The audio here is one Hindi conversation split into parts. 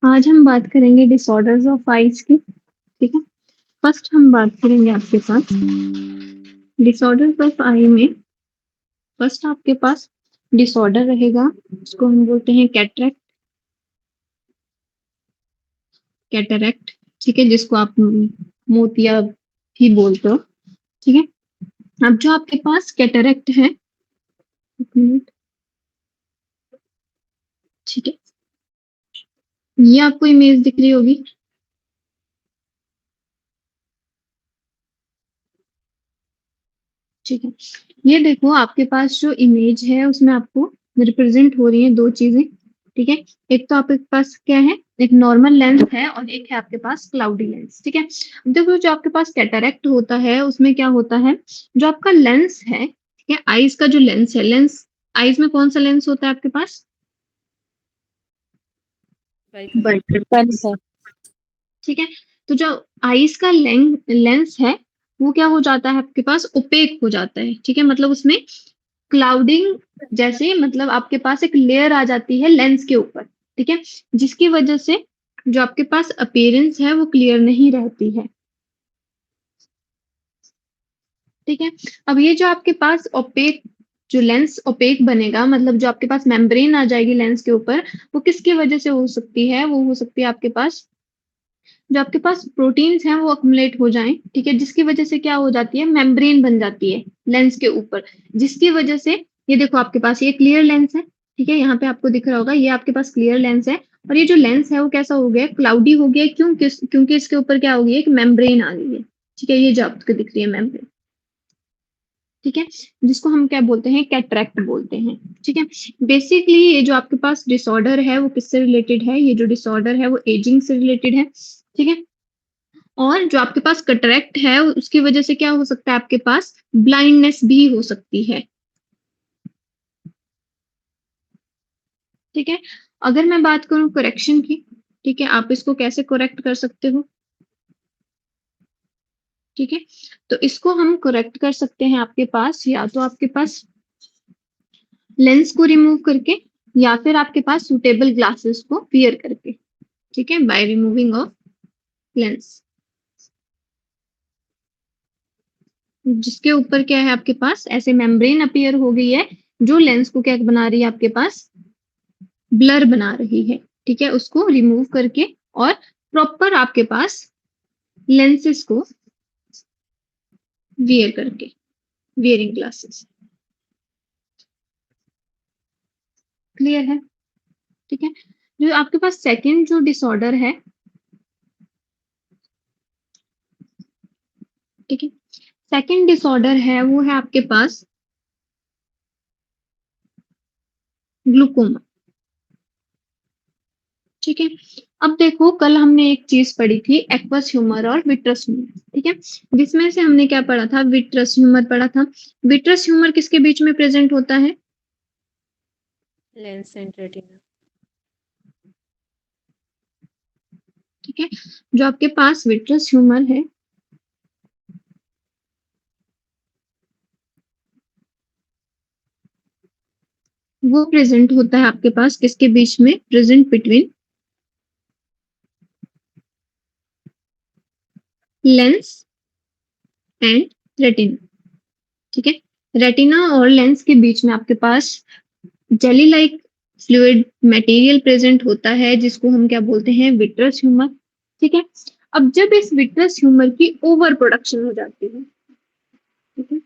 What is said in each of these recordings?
आज हम बात करेंगे डिसऑर्डर्स ऑफ आईज की। ठीक है, फर्स्ट हम बात करेंगे आपके साथ डिसऑर्डर्स ऑफ आई में। फर्स्ट आपके पास डिसऑर्डर रहेगा, इसको हम बोलते हैं कैटरेक्ट। कैटरेक्ट, ठीक है, जिसको आप मोतिया भी बोलते हो। ठीक है, अब जो आपके पास कैटरेक्ट है, एक मिनट, ठीक है, ये आपको इमेज दिख रही होगी। ठीक है, ये देखो आपके पास जो इमेज है उसमें आपको रिप्रेजेंट हो रही है दो चीजें। ठीक है, एक तो आपके पास क्या है, एक नॉर्मल लेंस है और एक है आपके पास क्लाउडी लेंस। ठीक है, अब देखो जो आपके पास कैटरेक्ट होता है उसमें क्या होता है, जो आपका लेंस है, ठीक है, आईज का जो लेंस है, लेंस आईज में कौन सा लेंस होता है आपके पास? है। ठीक है, तो जो आईज का लेंस है वो क्या हो जाता है आपके पास, ओपेक हो जाता है। ठीक है, मतलब उसमें क्लाउडिंग जैसे, मतलब आपके पास एक लेयर आ जाती है लेंस के ऊपर। ठीक है, जिसकी वजह से जो आपके पास अपीयरेंस है वो क्लियर नहीं रहती है। ठीक है, अब ये जो आपके पास ओपेक, जो लेंस ओपेक बनेगा, मतलब जो आपके पास मेम्ब्रेन आ जाएगी लेंस के ऊपर, वो किसकी वजह से हो सकती है, वो हो सकती है आपके पास जो आपके पास प्रोटीन्स हैं वो अक्मुलेट हो जाएं। ठीक है, जिसकी वजह से क्या हो जाती है, मेम्ब्रेन बन जाती है लेंस के ऊपर, जिसकी वजह से ये देखो आपके पास ये क्लियर लेंस है। ठीक है, यहाँ पे आपको दिख रहा होगा ये आपके पास क्लियर लेंस है, और ये जो लेंस है वो कैसा हो गया, क्लाउडी हो गया। क्यों? क्योंकि इसके ऊपर क्या हो गई, एक मेम्ब्रेन आ गई है। ठीक है, ये जो आपको दिख रही है मेम्ब्रेन। ठीक है, जिसको हम क्या बोलते हैं, कैटरेक्ट बोलते हैं। ठीक है, बेसिकली ये जो आपके पास डिसऑर्डर है वो किससे रिलेटेड है, ये जो डिसऑर्डर है वो एजिंग से रिलेटेड है। ठीक है, और जो आपके पास कटरेक्ट है उसकी वजह से क्या हो सकता है, आपके पास ब्लाइंडनेस भी हो सकती है। ठीक है, अगर मैं बात करूं करेक्शन की, ठीक है, आप इसको कैसे करेक्ट कर सकते हो? ठीक है, तो इसको हम करेक्ट कर सकते हैं आपके पास, या तो आपके पास लेंस को रिमूव करके, या फिर आपके पास सुटेबल ग्लासेस को वियर करके। ठीक है, बाय रिमूविंग ऑफ लेंस, जिसके ऊपर क्या है आपके पास, ऐसे मेम्ब्रेन अपीयर हो गई है जो लेंस को क्या बना रही है, आपके पास ब्लर बना रही है। ठीक है, उसको रिमूव करके और प्रॉपर आपके पास लेंसेस को वियर करके, वियरिंग ग्लासेस। क्लियर है? ठीक है, जो आपके पास सेकंड जो डिसऑर्डर है, ठीक है, सेकंड डिसऑर्डर है वो है आपके पास ग्लूकोमा। ठीक है, अब देखो कल हमने एक चीज पढ़ी थी, एक्वस ह्यूमर और विट्रस ह्यूमर। ठीक है, जिसमें से हमने क्या पढ़ा था, विट्रस ह्यूमर पढ़ा था। विट्रस ह्यूमर किसके बीच में प्रेजेंट होता है? Lens and retina. ठीक है, जो आपके पास विट्रस ह्यूमर है वो प्रेजेंट होता है आपके पास किसके बीच में, present between lens and retina. ठीक है, रेटिना और लेंस के बीच में आपके पास jelly like fluid material present होता है, जिसको हम क्या बोलते हैं, विट्रस ह्यूमर। ठीक है, अब जब इस विट्रस ह्यूमर की ओवर प्रोडक्शन हो जाती है, ठीक है,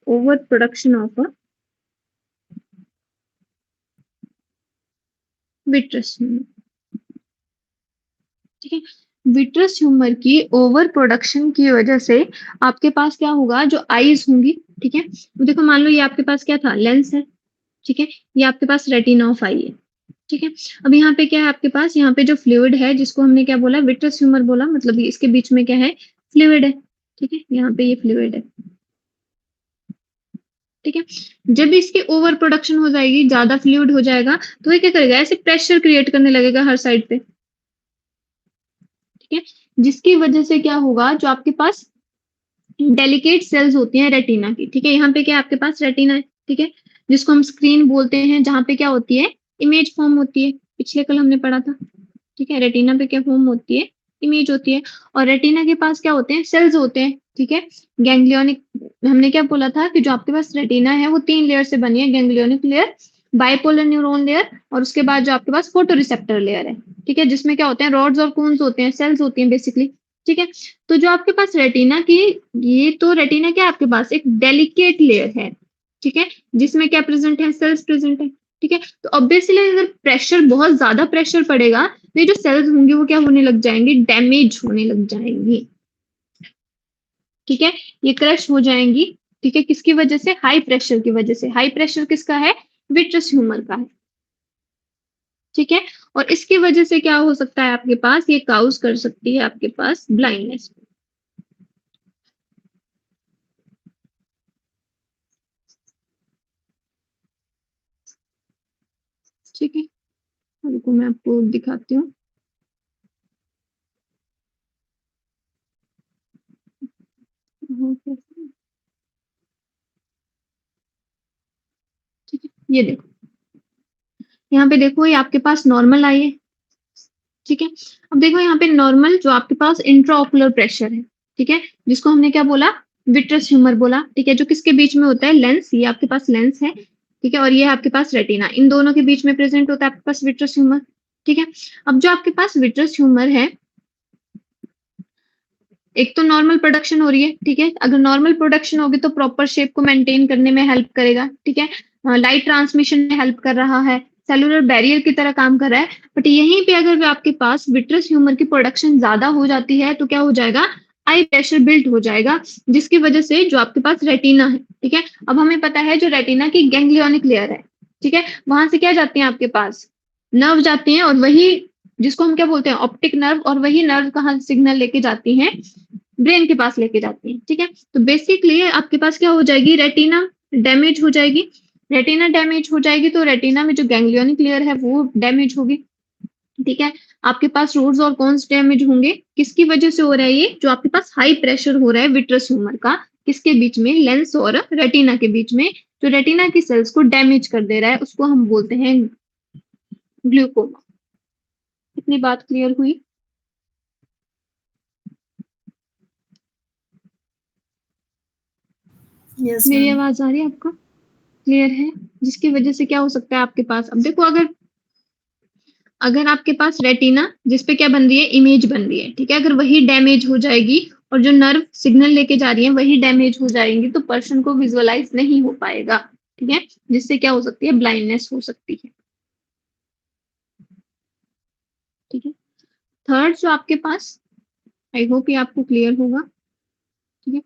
over production of a vitreous humour. ठीक है, विट्रस ह्यूमर की ओवर प्रोडक्शन की वजह से आपके पास क्या होगा, जो आईज होंगी। ठीक है, देखो मान लो ये आपके पास क्या था, लेंस है। ठीक है, ये आपके पास रेटिना ऑफ आई है। ठीक है, अब यहाँ पे क्या है आपके पास, यहाँ पे जो फ्लूइड है जिसको हमने क्या बोला, विट्रस ह्यूमर बोला, मतलब ये इसके बीच में क्या है, फ्लूइड है। ठीक है, यहाँ पे ये फ्लूइड है। ठीक है, जब इसकी ओवर प्रोडक्शन हो जाएगी, ज्यादा फ्लूइड हो जाएगा, तो ये क्या करेगा, ऐसे प्रेशर क्रिएट करने लगेगा हर साइड पे। ठीक है, जिसकी वजह से क्या होगा, जो आपके पास डेलिकेट सेल्स होती हैं रेटिना की। ठीक है, यहाँ पे क्या है आपके पास, रेटिना है। ठीक है, जिसको हम स्क्रीन बोलते हैं, जहां पे क्या होती है, इमेज फॉर्म होती है, पिछले कल हमने पढ़ा था। ठीक है, रेटिना पे क्या फॉर्म होती है, इमेज होती है। और रेटिना के पास क्या होते हैं, सेल्स होते हैं। ठीक है, गैंग्लियोनिक, हमने क्या बोला था कि जो आपके पास रेटिना है वो 3 लेयर से बनी है, ganglionic layer, bipolar neuron layer, और उसके बाद जो आपके पास फोटो रिसेप्टर लेयर है। ठीक है, जिसमें क्या होते हैं, रॉड्स और कोन्स होते हैं, सेल्स होती हैं बेसिकली। ठीक है, तो जो आपके पास रेटिना की, ये तो रेटिना क्या आपके पास एक डेलिकेट लेयर है। ठीक है, जिसमें क्या प्रेजेंट है, सेल्स प्रेजेंट है। ठीक है, तो ऑब्वियसली अगर प्रेशर, बहुत ज्यादा प्रेशर पड़ेगा तो ये जो सेल्स होंगी वो क्या होने लग जाएंगी, डैमेज होने लग जाएंगी। ठीक है, ये क्रश हो जाएंगी। ठीक है, किसकी वजह से, हाई प्रेशर की वजह से। हाई प्रेशर किसका है, विट्रस ह्यूमर का है। ठीक है, और इसकी वजह से क्या हो सकता है आपके पास, ये काउज कर सकती है आपके पास ब्लाइंडनेस। ठीक है, रुको मैं आपको दिखाती हूँ। ठीक है, ये देखो, यहाँ पे देखो, ये आपके पास नॉर्मल आई है। ठीक है, अब देखो यहाँ पे नॉर्मल जो आपके पास इंट्राओकुलर प्रेशर है। ठीक है, जिसको हमने क्या बोला, विट्रस ह्यूमर बोला। ठीक है, जो किसके बीच में होता है, लेंस, ये आपके पास लेंस है। ठीक है, और ये आपके पास रेटिना, इन दोनों के बीच में प्रेजेंट होता है आपके पास विट्रस ह्यूमर। ठीक है, अब जो आपके पास विट्रस ह्यूमर है, एक तो नॉर्मल प्रोडक्शन हो रही है। ठीक है, अगर नॉर्मल प्रोडक्शन होगी तो प्रॉपर शेप को मेंटेन करने में हेल्प करेगा। ठीक है, लाइट ट्रांसमिशन में हेल्प कर रहा है, सेलुलर बैरियर की तरह काम कर रहा है। बट यहीं पे अगर आपके पास विट्रस ह्यूमर की प्रोडक्शन ज्यादा हो जाती है तो क्या हो जाएगा, आई प्रेशर बिल्ट हो जाएगा, जिसकी वजह से जो आपके पास रेटिना है। ठीक है, अब हमें पता है जो रेटिना की गैंग्लियोनिक लेयर है। ठीक है, वहां से क्या जाते हैं आपके पास, नर्व जाती हैं, और वही जिसको हम क्या बोलते हैं, ऑप्टिक नर्व, और वही नर्व कहाँ सिग्नल लेके जाती हैं, ब्रेन के पास लेके जाती है। ठीक है, तो बेसिकली आपके पास क्या हो जाएगी, रेटिना डैमेज हो जाएगी। रेटिना डैमेज हो जाएगी तो रेटिना में जो गैंग्लियोनिक लेयर है वो डैमेज होगी। ठीक है, आपके पास रोड्स और कॉन्स डैमेज होंगे। किसकी वजह से हो रहा है ये, जो आपके पास हाई प्रेशर हो रहा है विट्रस ह्यूमर का, किसके बीच में, लेंस और रेटिना के बीच में, जो रेटिना की सेल्स को डैमेज कर दे रहा है, उसको हम बोलते हैं ग्लूकोमा। इतनी बात क्लियर हुई। यस मेरी मैम। आवाज आ रही है आपको, क्लियर है। जिसकी वजह से क्या हो सकता है आपके पास, अब देखो, अगर अगर आपके पास रेटिना जिसपे क्या बन रही है, इमेज बन रही है। ठीक है, अगर वही डैमेज हो जाएगी और जो नर्व सिग्नल लेके जा रही है वही डैमेज हो जाएंगी तो पर्सन को विजुअलाइज नहीं हो पाएगा। ठीक है, जिससे क्या हो सकती है, ब्लाइंडनेस हो सकती है। ठीक है, थर्ड जो आपके पास, आई होप ये आपको क्लियर होगा। ठीक है,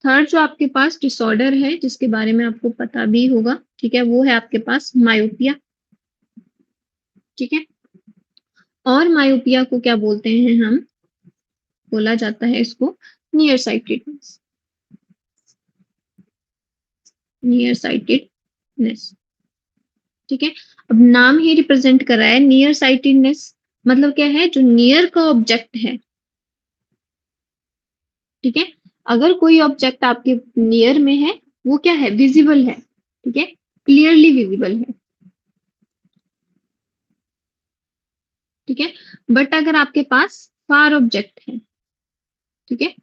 थर्ड जो आपके पास डिसऑर्डर है जिसके बारे में आपको पता भी होगा, ठीक है, वो है आपके पास मायोपिया। ठीक है, और मायोपिया को क्या बोलते हैं हम, बोला जाता है इसको नियर साइटेडनेस। Near sightedness. ठीक है, अब नाम ही रिप्रेजेंट कर रहा है नियर साइटेडनेस, मतलब क्या है, जो नियर का ऑब्जेक्ट है। ठीक है, अगर कोई ऑब्जेक्ट आपके नियर में है वो क्या है, विजिबल है। ठीक है, क्लियरली विजिबल है। ठीक है, बट अगर आपके पास फार ऑब्जेक्ट है, ठीक है,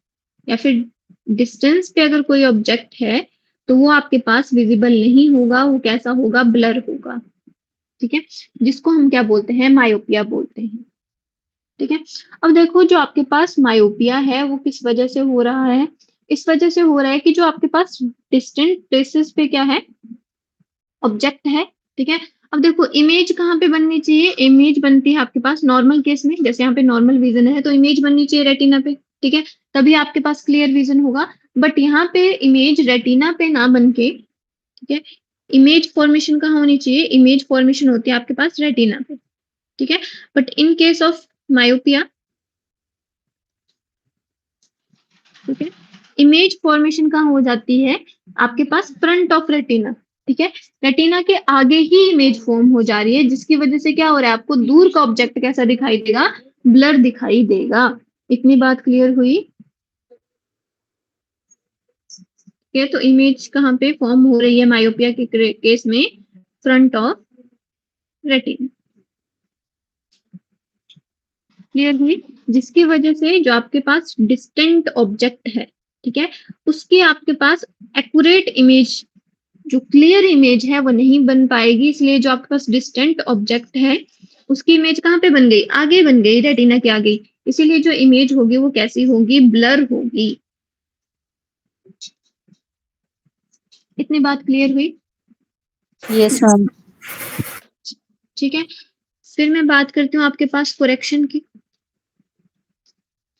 या फिर डिस्टेंस पे अगर कोई ऑब्जेक्ट है तो वो आपके पास विजिबल नहीं होगा, वो कैसा होगा, ब्लर होगा। ठीक है, जिसको हम क्या बोलते हैं, मायोपिया बोलते हैं। ठीक है, अब देखो जो आपके पास मायोपिया है वो किस वजह से हो रहा है, इस वजह से हो रहा है कि जो आपके पास डिस्टेंट प्लेसेस पे क्या है, ऑब्जेक्ट है। ठीक है, अब देखो इमेज कहाँ पे बननी चाहिए, इमेज बनती है आपके पास नॉर्मल केस में, जैसे यहाँ पे नॉर्मल विजन है तो इमेज बननी चाहिए रेटिना पे। ठीक है, तभी आपके पास क्लियर विजन होगा। बट यहाँ पे इमेज रेटिना पे ना बन के, ठीक है, इमेज फॉर्मेशन कहाँ होनी चाहिए, इमेज फॉर्मेशन होती है आपके पास रेटिना पे। ठीक है, but in case of myopia, ठीक है, इमेज फॉर्मेशन कहाँ हो जाती है, आपके पास फ्रंट ऑफ रेटिना। ठीक है, रेटिना के आगे ही इमेज फॉर्म हो जा रही है, जिसकी वजह से क्या हो रहा है, आपको दूर का ऑब्जेक्ट कैसा दिखाई देगा, ब्लर दिखाई देगा। इतनी बात क्लियर हुई। ठीक है, तो इमेज कहाँ पे फॉर्म हो रही है मायोपिया के केस में, फ्रंट ऑफ रेटिना। क्लियर हुई? जिसकी वजह से जो आपके पास डिस्टेंट ऑब्जेक्ट है, ठीक है, उसकी आपके पास एक्यूरेट इमेज, जो क्लियर इमेज है वो नहीं बन पाएगी, इसलिए जो आपके पास डिस्टेंट ऑब्जेक्ट है उसकी इमेज कहाँ पे बन गई, आगे बन गई, रेटिना के आगे, इसीलिए जो इमेज होगी वो कैसी होगी, ब्लर होगी। इतनी बात क्लियर हुई? Yes ma'am. ठीक है, फिर मैं बात करती हूँ आपके पास करेक्शन की।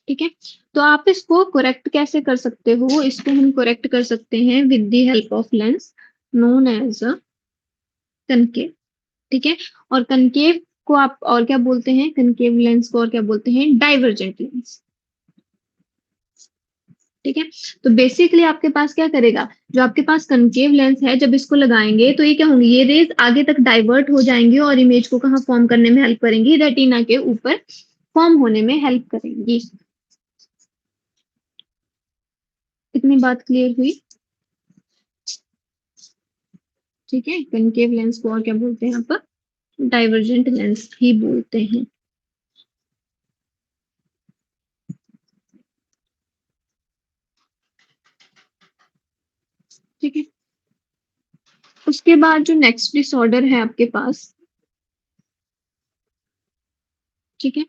ठीक है, तो आप इसको करेक्ट कैसे कर सकते हो, इसको हम करेक्ट कर सकते हैं with the help of lens known as a concave. ठीक है, और कनकेव को आप और क्या बोलते हैं, कनकेव लेंस को और क्या बोलते हैं, डाइवर्जेंट लेंस। ठीक है, तो बेसिकली आपके पास क्या करेगा, जो आपके पास कनकेव लेंस है जब इसको लगाएंगे तो ये क्या होंगे, ये रेज आगे तक डाइवर्ट हो जाएंगी और इमेज को कहाँ फॉर्म करने में हेल्प करेंगी, रेटिना के ऊपर फॉर्म होने में हेल्प करेंगी। इतनी बात क्लियर हुई? ठीक है, कनकेव लेंस को और क्या बोलते हैं आप, डाइवर्जेंट लेंस ही बोलते हैं। ठीक है, उसके बाद जो नेक्स्ट डिसऑर्डर है आपके पास, ठीक है,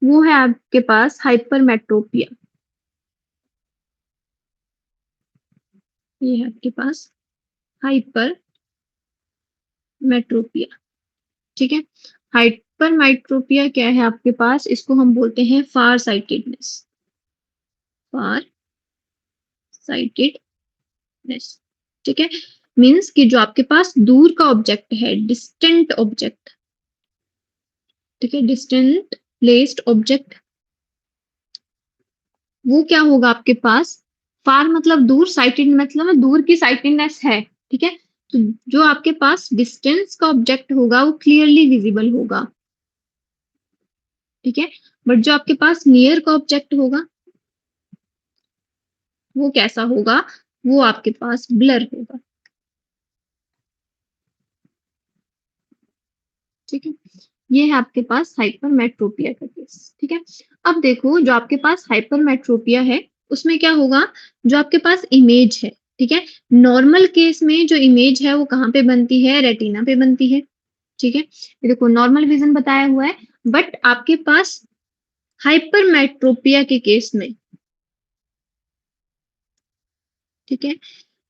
वो है आपके पास हाइपरमेट्रोपिया। ये है आपके पास हाइपरमेट्रोपिया। ठीक है, हाइपरमेट्रोपिया क्या है आपके पास, इसको हम बोलते हैं फार साइटेडनेस, फार साइटेडनेस। ठीक है, मीन्स कि जो आपके पास दूर का ऑब्जेक्ट है, डिस्टेंट ऑब्जेक्ट, ठीक है, डिस्टेंट प्लेस्ड ऑब्जेक्ट, वो क्या होगा आपके पास, फार मतलब दूर, साइटेड मतलब दूर की साइटेडनेस है। ठीक है, तो जो आपके पास डिस्टेंस का ऑब्जेक्ट होगा वो क्लियरली विजिबल होगा। ठीक है, बट जो आपके पास नियर का ऑब्जेक्ट होगा वो कैसा होगा, वो आपके पास ब्लर होगा। ठीक है, ये है आपके पास हाइपरमेट्रोपिया का केस। ठीक है, अब देखो जो आपके पास हाइपरमेट्रोपिया है उसमें क्या होगा, जो आपके पास इमेज है, ठीक है, नॉर्मल केस में जो इमेज है वो कहाँ पे बनती है, रेटिना पे बनती है। ठीक है, ये देखो नॉर्मल विजन बताया हुआ है, बट आपके पास हाइपरमेट्रोपिया के केस में, ठीक है,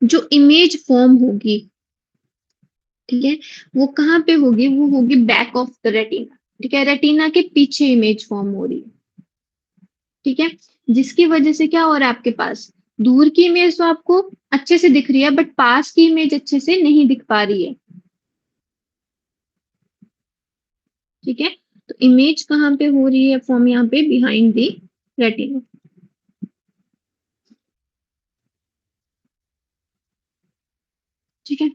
जो इमेज फॉर्म होगी, ठीक है, वो कहाँ पे होगी, वो होगी बैक ऑफ द रेटिना। ठीक है, रेटिना के पीछे इमेज फॉर्म हो रही है। ठीक है, जिसकी वजह से क्या हो रहा है आपके पास, दूर की इमेज तो आपको अच्छे से दिख रही है बट पास की इमेज अच्छे से नहीं दिख पा रही है। ठीक है, तो इमेज कहाँ पे हो रही है फॉर्म, यहाँ पे बिहाइंड दी रेटिना। ठीक है,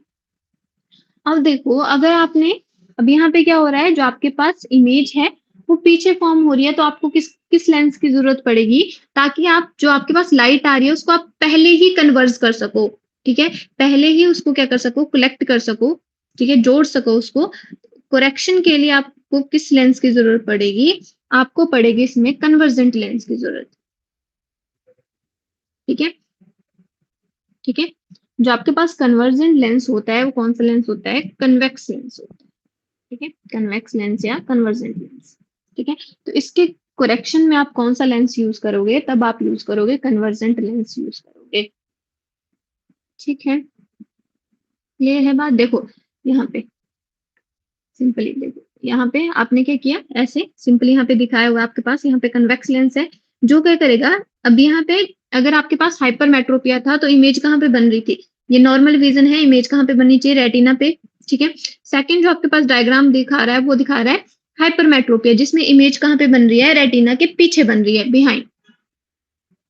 अब देखो अगर आपने, अब यहाँ पे क्या हो रहा है, जो आपके पास इमेज है वो पीछे फॉर्म हो रही है, तो आपको किस किस लेंस की जरूरत पड़ेगी, ताकि आप जो आपके पास लाइट आ रही है उसको आप पहले ही कन्वर्ज कर सको। ठीक है, पहले ही उसको क्या कर सको, कलेक्ट कर सको। ठीक है, जोड़ सको उसको। करेक्शन के लिए आपको किस लेंस की जरूरत पड़ेगी, आपको पड़ेगी इसमें कन्वर्जेंट लेंस की जरूरत। ठीक है, ठीक है, जो आपके पास कन्वर्जेंट लेंस होता है वो कौन सा लेंस होता है, कन्वेक्स लेंस होता है। ठीक है, कन्वेक्स लेंस या कन्वर्जेंट लेंस। ठीक है, तो इसके करेक्शन में आप कौन सा लेंस यूज करोगे, तब आप यूज करोगे कन्वर्जेंट लेंस यूज करोगे। ठीक है, ये है बात। देखो यहाँ पे सिंपली देखो, यहाँ पे आपने क्या किया, ऐसे सिंपली यहाँ पे दिखाया हुआ आपके पास, यहाँ पे कन्वेक्स लेंस है, जो क्या करेगा, अब यहाँ पे अगर आपके पास हाइपरमेट्रोपिया था तो इमेज कहाँ पे बन रही थी, ये नॉर्मल विजन है, इमेज कहाँ पे बननी चाहिए, रेटिना पे। ठीक है, सेकंड जो आपके पास डायग्राम दिखा रहा है वो दिखा रहा है हाइपरमेट्रोपिया, जिसमें इमेज कहाँ पे बन रही है, रेटिना के पीछे बन रही है, बिहाइंड।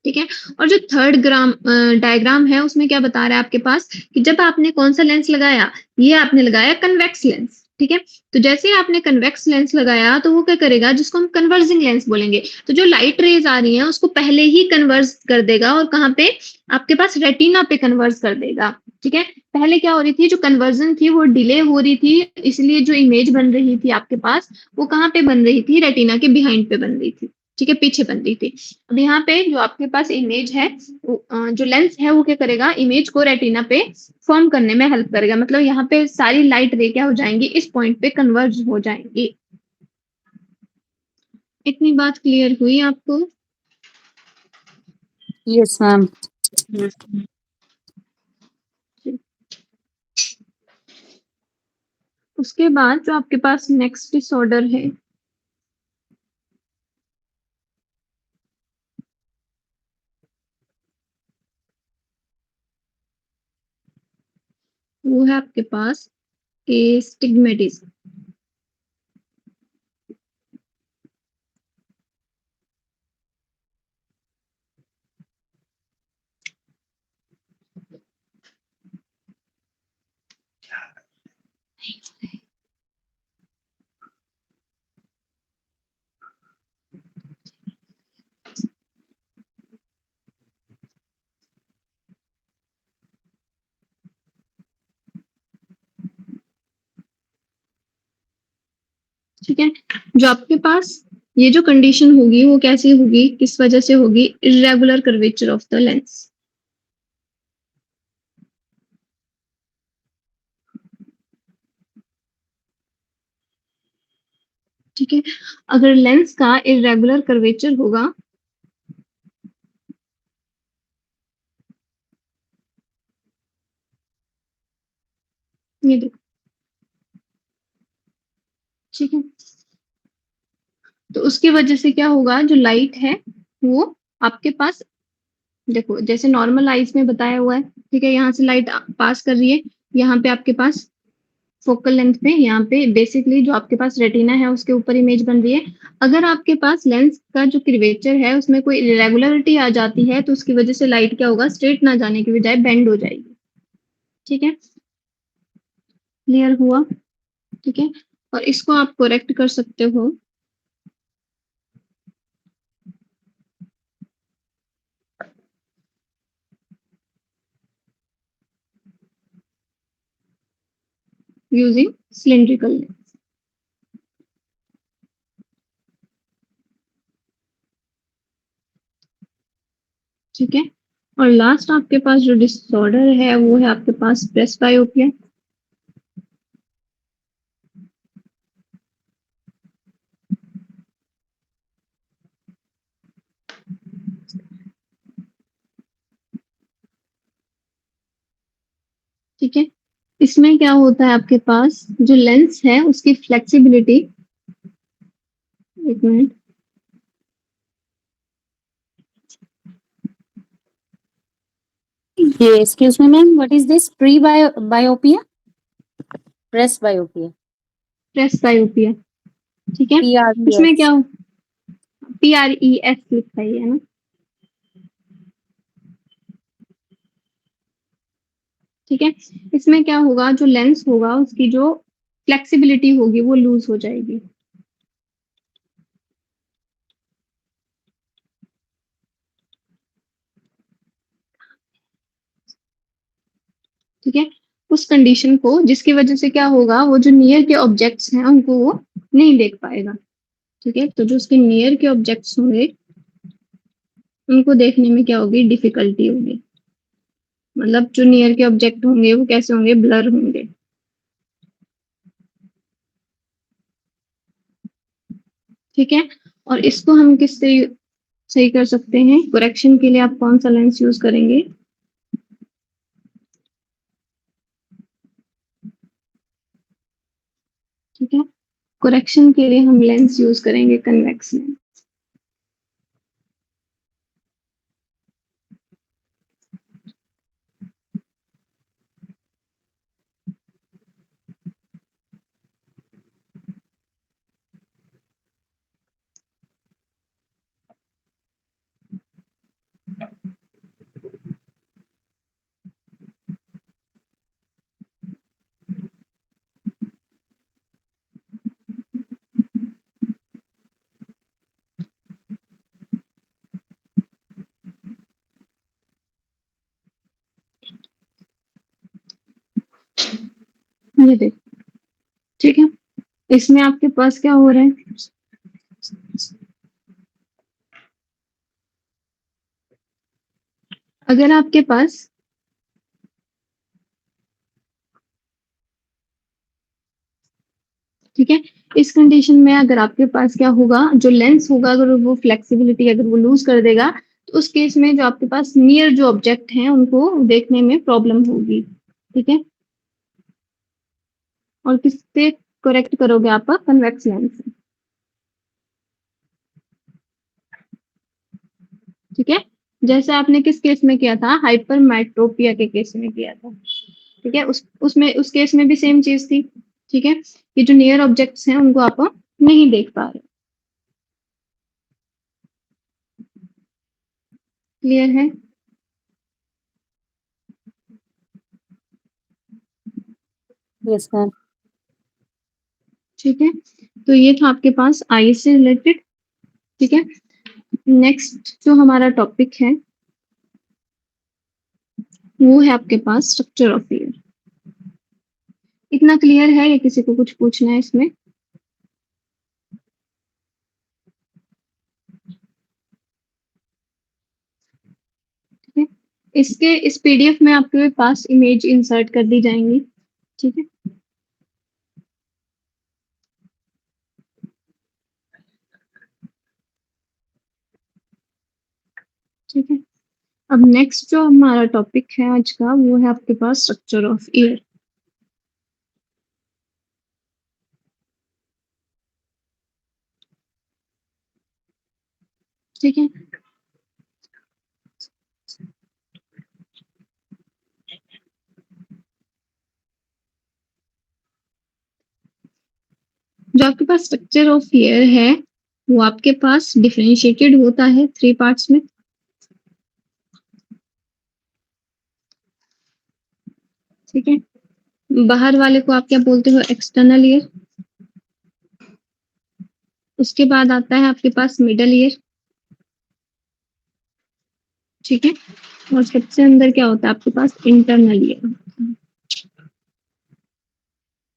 ठीक है, और जो थर्ड ग्राम डायग्राम है उसमें क्या बता रहा है आपके पास, कि जब आपने कौन सा लेंस लगाया, ये आपने लगाया कन्वेक्स लेंस। ठीक है। तो जैसे ही आपने कन्वेक्स लेंस लगाया तो वो क्या करेगा, जिसको हम कन्वर्जिंग लेंस बोलेंगे, तो जो लाइट रेज आ रही है उसको पहले ही कन्वर्ज कर देगा और कहाँ पे, आपके पास रेटिना पे कन्वर्ज कर देगा। ठीक है। पहले क्या हो रही थी, जो कन्वर्जन थी वो डिले हो रही थी, इसलिए जो इमेज बन रही थी आपके पास, वो कहाँ पे बन रही थी, रेटिना के बिहाइंड पे बन रही थी। ठीक है, पीछे बन रही थी। अब यहाँ पे जो आपके पास इमेज है, जो लेंस है वो क्या करेगा, इमेज को रेटिना पे फॉर्म करने में हेल्प करेगा। मतलब यहाँ पे सारी लाइट रे क्या हो जाएंगी, इस पॉइंट पे कन्वर्ज हो जाएंगी। इतनी बात क्लियर हुई आपको? Yes, ma'am. उसके बाद जो आपके पास नेक्स्ट डिसऑर्डर है, वो है आपके पास एस्टिग्मेटिज्म। ठीक है। जो आपके पास ये जो कंडीशन होगी वो कैसी होगी, किस वजह से होगी, irregular curvature of the lens. ठीक है। अगर लेंस का इरेगुलर कर्वेचर होगा, ये देखो। ठीक है। तो उसकी वजह से क्या होगा, जो लाइट है वो आपके पास, देखो जैसे नॉर्मल आइज में बताया हुआ है। ठीक है, यहाँ से लाइट पास कर रही है, यहाँ पे आपके पास फोकल लेंथ पे, यहाँ पे बेसिकली जो आपके पास रेटिना है उसके ऊपर इमेज बन रही है। अगर आपके पास लेंस का जो कर्वेचर है उसमें कोई इरेगुलरिटी आ जाती है, तो उसकी वजह से लाइट क्या होगा, स्ट्रेट ना जाने की बजाय बेंड हो जाएगी। ठीक है, क्लियर हुआ? ठीक है। और इसको आप करेक्ट कर सकते हो यूजिंग सिलिंड्रिकल लेंस। ठीक है। और लास्ट आपके पास जो डिसऑर्डर है वो है आपके पास प्रेसबायोपिया। ठीक है। इसमें क्या होता है, आपके पास जो लेंस है उसकी फ्लेक्सिबिलिटी, एक minute, Yeah, excuse me, ma'am. What is this pre-biopia? Presbyopia. Presbyopia. ठीक है। इसमें क्या PRES. हो, PRES लिखा है ना? ठीक है। इसमें क्या होगा, जो लेंस होगा उसकी जो फ्लेक्सिबिलिटी होगी वो लूज हो जाएगी। ठीक है। उस कंडीशन को, जिसकी वजह से क्या होगा, वो जो नियर के ऑब्जेक्ट्स हैं उनको वो नहीं देख पाएगा। ठीक है। तो जो उसके नियर के ऑब्जेक्ट्स होंगे उनको देखने में क्या होगी, डिफिकल्टी होगी। मतलब जो नियर के ऑब्जेक्ट होंगे वो कैसे होंगे, ब्लर होंगे। ठीक है। और इसको हम किससे सही कर सकते हैं, करेक्शन के लिए आप कौन सा लेंस यूज करेंगे? ठीक है। करेक्शन के लिए हम लेंस यूज करेंगे कन्वेक्स लेंस। ये देखो, ठीक है। इसमें आपके पास क्या हो रहा है, अगर आपके पास ठीक है, इस कंडीशन में अगर आपके पास क्या होगा, जो लेंस होगा अगर वो फ्लेक्सिबिलिटी अगर वो लूज कर देगा, तो उस केस में जो आपके पास नियर जो ऑब्जेक्ट हैं उनको देखने में प्रॉब्लम होगी। ठीक है, और किससे करेक्ट करोगे आप, कन्वेक्स लेंस से। ठीक है, जैसे आपने किस केस में किया था, हाइपरमेट्रोपिया के केस में किया था। ठीक है, उस केस में भी सेम चीज थी। ठीक है, ये जो नियर ऑब्जेक्ट्स हैं उनको आप नहीं देख पा रहे। क्लियर है? Yes, ma'am. ठीक है, तो ये था आपके पास आई से रिलेटेड। ठीक है, नेक्स्ट जो हमारा टॉपिक है वो है आपके पास स्ट्रक्चर ऑफ ईयर। इतना क्लियर है या किसी को कुछ पूछना है इसमें? ठीक है, इसके इस पीडीएफ में आपके पास इमेज इंसर्ट कर दी जाएंगी। ठीक है, ठीक है। अब नेक्स्ट जो हमारा टॉपिक है आज का वो है आपके पास स्ट्रक्चर ऑफ ईयर। ठीक है, जो आपके पास स्ट्रक्चर ऑफ ईयर है वो आपके पास डिफरेंशिएटेड होता है 3 पार्ट्स में। ठीक है, बाहर वाले को आप क्या बोलते हो, एक्सटर्नल ईयर। उसके बाद आता है आपके पास मिडल ईयर। ठीक है, और सबसे अंदर क्या होता है आपके पास, इंटरनल ईयर।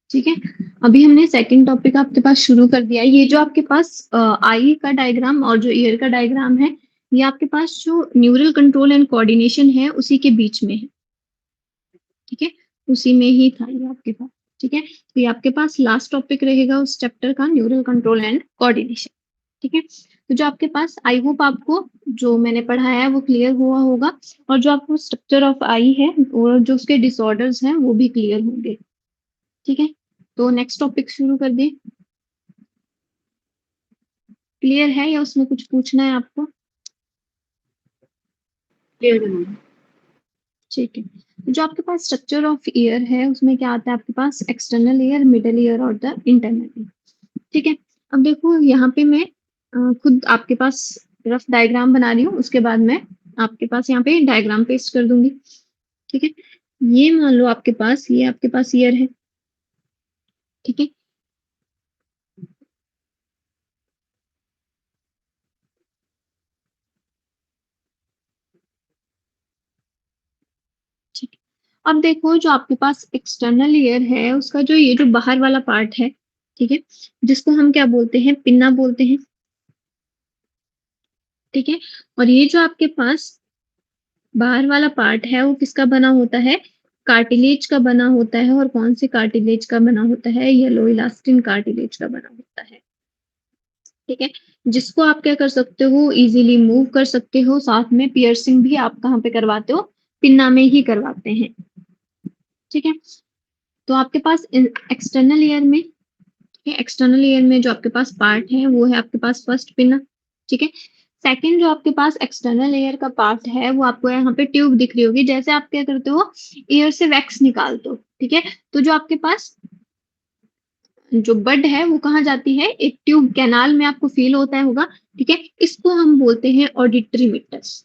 ठीक है, अभी हमने सेकंड टॉपिक आपके पास शुरू कर दिया है। ये जो आपके पास आई का डायग्राम और जो ईयर का डायग्राम है, ये आपके पास जो न्यूरल कंट्रोल एंड कोऑर्डिनेशन है उसी के बीच में है। ठीक है, उसी में ही था ये आपके पास। ठीक है, तो ये आपके पास लास्ट टॉपिक रहेगा उस चैप्टर का, न्यूरल कंट्रोल एंड कोऑर्डिनेशन। ठीक है, तो जो आपके पास, आई होप आपको जो मैंने पढ़ाया है वो क्लियर हुआ होगा, और जो आपको स्ट्रक्चर ऑफ आई है और जो उसके डिसऑर्डर्स हैं वो भी क्लियर होंगे। ठीक है, तो नेक्स्ट टॉपिक शुरू कर दें। क्लियर है या उसमें कुछ पूछना है आपको? Clear है ma'am. ठीक है, जो आपके पास स्ट्रक्चर ऑफ ईयर है उसमें क्या आता है आपके पास, एक्सटर्नल ईयर, मिडल ईयर और द इंटरनल ईयर। ठीक है, अब देखो यहाँ पे मैं खुद आपके पास रफ डायग्राम बना रही हूँ, उसके बाद मैं आपके पास यहाँ पे डायग्राम पेस्ट कर दूंगी। ठीक है, ये मान लो आपके पास, ये आपके पास ईयर है। ठीक है, ठीक है, अब देखो जो आपके पास एक्सटर्नल ईयर है उसका जो ये जो बाहर वाला पार्ट है, ठीक है, जिसको हम क्या बोलते हैं, पिन्ना बोलते हैं। ठीक है, और ये जो आपके पास बाहर वाला पार्ट है वो किसका बना होता है, कार्टिलेज का बना होता है। और कौन से कार्टिलेज का बना होता है, येलो इलास्टिन कार्टिलेज का बना होता है। ठीक है, जिसको आप क्या कर सकते हो, इजीली मूव कर सकते हो। साथ में पियर्सिंग भी आप कहाँ पे करवाते हो, पिन्ना में ही करवाते हैं। ठीक है, तो आपके पास एक्सटर्नल ईयर में, एक्सटर्नल ईयर में जो आपके पास पार्ट है वो है आपके पास फर्स्ट पिन। ठीक है, सेकंड जो आपके पास एक्सटर्नल ईयर का पार्ट है वो आपको यहाँ पे ट्यूब दिख रही होगी, जैसे आप क्या करते हो, ईयर से वैक्स निकालते हो। ठीक है, तो जो आपके पास जो बड है वो कहाँ जाती है, एक ट्यूब कैनाल में आपको फील होता है होगा। ठीक है, इसको हम बोलते हैं ऑडिटरी मिटस।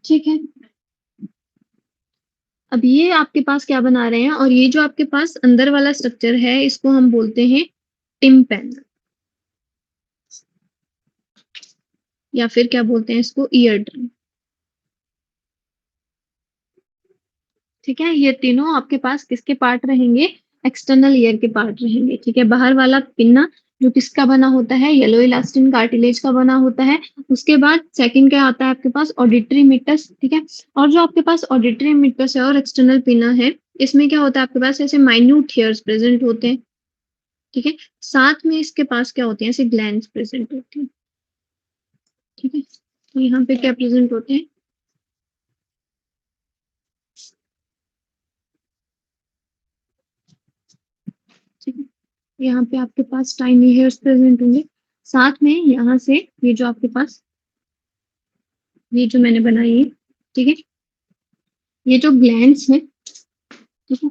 ठीक है, अब ये आपके पास क्या बना रहे हैं, और ये जो आपके पास अंदर वाला स्ट्रक्चर है इसको हम बोलते हैं टिम्पैन। या फिर क्या बोलते हैं इसको, ईयर ड्रम। ठीक है, ये तीनों आपके पास किसके पार्ट रहेंगे, एक्सटर्नल ईयर के पार्ट रहेंगे। ठीक है, बाहर वाला पिन्ना जो किसका बना होता है, येलो इलास्टिन कार्टिलेज का बना होता है। उसके बाद सेकंड क्या आता है आपके पास, ऑडिटरी मिटस। ठीक है, और जो आपके पास ऑडिटरी मिटस है और एक्सटर्नल पिन्ना है, इसमें क्या होता है आपके पास ऐसे माइन्यूट हेयर्स प्रेजेंट होते हैं। ठीक है, साथ में इसके पास क्या होते हैं, ऐसे ग्लैंड्स प्रेजेंट होते हैं। ठीक है, तो यहाँ पे क्या प्रेजेंट होते हैं, ठीक है, यहाँ पे आपके पास टाइनी हेयर्स प्रेजेंट होंगे। साथ में यहाँ से ये जो आपके पास, ये जो मैंने बनाई है, ठीक है, ये जो ग्लैंड्स हैं, ठीक है,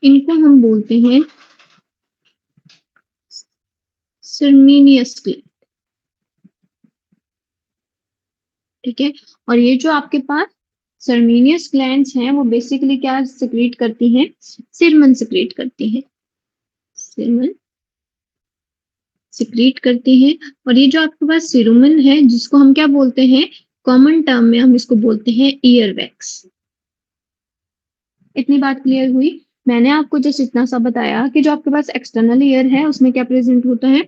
इनको हम बोलते हैं सिरमीनियस ग्लैंड। ठीक है, और ये जो आपके पास सर्मीनियस ग्लैंड्स हैं वो बेसिकली क्या सिक्रीट करती हैं, सिरमन सिक्रीट करती हैं, सिरमन सिक्रीट करती हैं। और ये जो आपके पास सिरुमन है, जिसको हम क्या बोलते हैं, कॉमन टर्म में हम इसको बोलते हैं ईयर वैक्स। इतनी बात क्लियर हुई। मैंने आपको जस्ट इतना सा बताया कि जो आपके पास एक्सटर्नल ईयर है उसमें क्या प्रेजेंट होता है,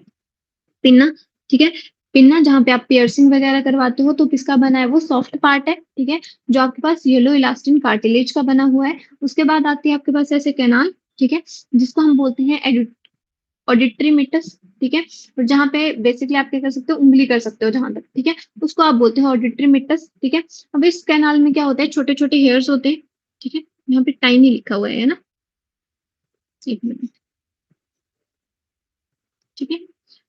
पिन्ना। ठीक है, पिन्ना जहाँ पे आप पियर्सिंग वगैरह करवाते हो तो किसका बना है, वो सॉफ्ट पार्ट है। ठीक है, जो आपके पास येलो इलास्टिन कार्टिलेज का बना हुआ है। उसके बाद आती है आपके पास ऐसे कैनाल। ठीक है, जिसको हम बोलते हैं ऑडिटरी मिटस। ठीक है, और जहाँ पे बेसिकली आप क्या कर सकते हो, उंगली कर सकते हो जहां तक। ठीक है, उसको आप बोलते हैं ऑडिटरी मिटस। ठीक है, अब इस कैनाल में क्या होता है, छोटे छोटे हेयर्स होते हैं। ठीक है, यहाँ पे टाइनी लिखा हुआ है ना, एक मिनट। ठीक है,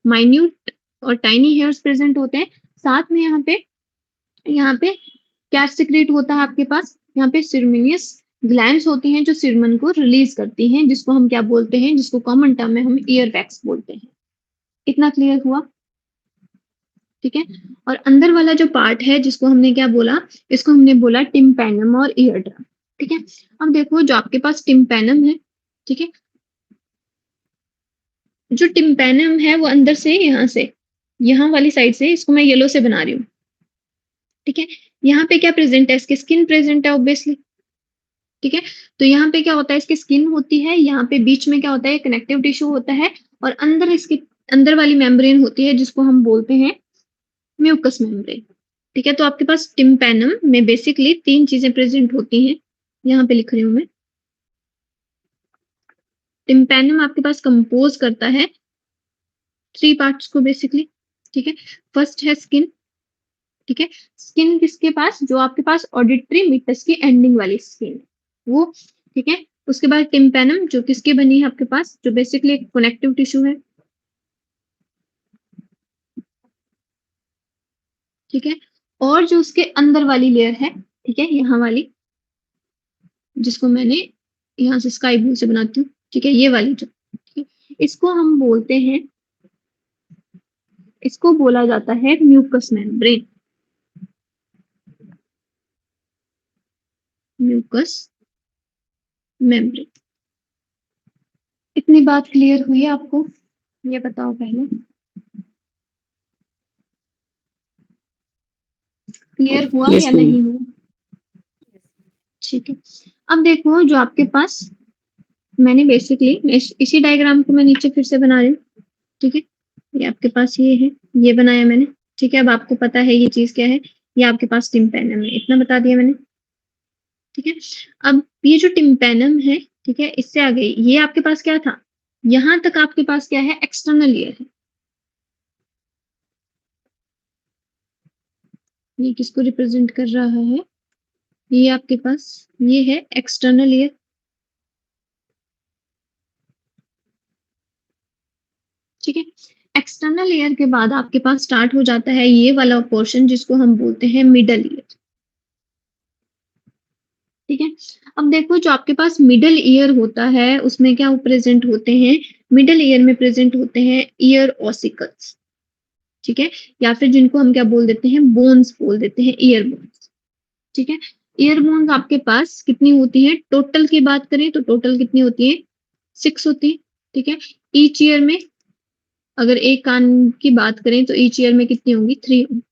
माइन्यूट और टाइनी हेयर्स प्रेजेंट होते हैं। साथ में यहाँ पे क्या सिक्रेट होता है आपके पास, यहाँ पे सिरमिनियस ग्लैंड्स होती हैं जो सिरमन को रिलीज करती हैं, जिसको हम क्या बोलते हैं, जिसको कॉमन टर्म में हम ईयर वैक्स बोलते हैं। इतना क्लियर हुआ। ठीक है, और अंदर वाला जो पार्ट है जिसको हमने क्या बोला, इसको हमने बोला टिम्पैनम और ईयर ड्रम। ठीक है, अब देखो जो आपके पास टिम्पैनम है, ठीक है, जो टिम्पैनम है वो अंदर से यहाँ से, यहाँ वाली साइड से, इसको मैं येलो से बना रही हूँ। ठीक है, यहाँ पे क्या प्रेजेंट है, इसकी स्किन प्रेजेंट है ऑब्वियसली। ठीक है, तो यहाँ पे क्या होता है, इसकी स्किन होती है, यहाँ पे बीच में क्या होता है, कनेक्टिव टिश्यू होता है, और अंदर इसकी अंदर वाली मेम्ब्रेन होती है जिसको हम बोलते हैं म्यूकस मेम्ब्रेन। ठीक है, तो आपके पास टिम्पैनम में बेसिकली तीन चीजें प्रेजेंट होती हैं, यहाँ पे लिख रही हूँ मैं। टिम्पैनम आपके पास कंपोज करता है थ्री पार्ट्स को बेसिकली। ठीक है, फर्स्ट है स्किन। ठीक है, स्किन किसके पास, जो आपके पास ऑडिटरी मिटस की एंडिंग वाली स्किन वो। ठीक है, उसके बाद टिम्पैनम जो किसकी बनी है आपके पास, जो बेसिकली एक कनेक्टिव टिश्यू है। ठीक है, और जो उसके अंदर वाली लेयर है, ठीक है, यहाँ वाली, जिसको मैंने यहाँ से स्काई ब्लू से बनाती हूँ। ठीक है, ये वाली जो, ठीक है, इसको हम बोलते हैं, इसको बोला जाता है म्यूकस मेम्ब्रेन। Mucus membrane. इतनी बात क्लियर हुई है आपको, ये बताओ पहले, क्लियर हुआ यस या मैम। नहीं हुआ। ठीक है, अब देखो जो आपके पास, मैंने बेसिकली इसी डायग्राम को मैं नीचे फिर से बना रही हूँ। ठीक है, ये आपके पास ये है, ये बनाया मैंने। ठीक है, अब आपको पता है ये चीज क्या है, ये आपके पास टिम्पैनम है, इतना बता दिया मैंने। ठीक है, अब ये जो टिम्पैनम है, ठीक है, इससे आगे ये आपके पास क्या था, यहां तक आपके पास क्या है, एक्सटर्नल ईयर है। ये किसको रिप्रेजेंट कर रहा है, ये आपके पास ये है एक्सटर्नल ईयर। ठीक है, एक्सटर्नल ईयर के बाद आपके पास स्टार्ट हो जाता है ये वाला पोर्शन जिसको हम बोलते हैं मिडल ईयर। ठीक है, अब देखो जो आपके पास मिडल ईयर होता है उसमें क्या प्रेजेंट होते हैं, मिडल ईयर में प्रेजेंट होते हैं ईयर ऑसिकल्स। ठीक है, या फिर जिनको हम क्या बोल देते हैं, बोन्स बोल देते हैं, ईयर बोन्स। ठीक है, ईयर बोन्स आपके पास कितनी होती है, टोटल की बात करें तो टोटल कितनी होती है, 6 होती है। ठीक है, ईच ईयर में अगर एक कान की बात करें तो ईच ईयर में कितनी होंगी? 3 होंगी।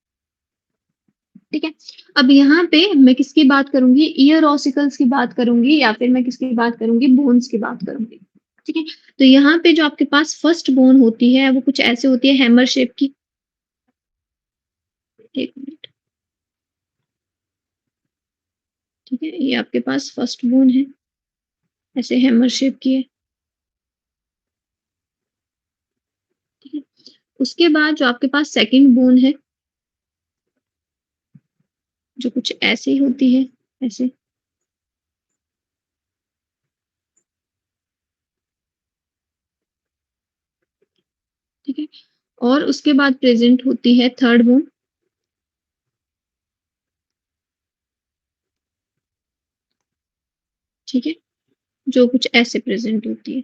ठीक है। अब यहाँ पे मैं किसकी बात करूंगी? ईयर ऑसिकल्स की बात करूंगी या फिर मैं किसकी बात करूंगी? बोन्स की बात करूंगी। ठीक है। तो यहाँ पे जो आपके पास फर्स्ट बोन होती है वो कुछ ऐसे होती है हैमर शेप की। एक मिनट। ठीक है, ये आपके पास फर्स्ट बोन है, ऐसे हैमर शेप की है। ठीक है। उसके बाद जो आपके पास सेकंड बोन है, जो कुछ ऐसे ही होती है, ऐसे। ठीक है। और उसके बाद प्रेजेंट होती है थर्ड बोन। ठीक है, जो कुछ ऐसे प्रेजेंट होती है।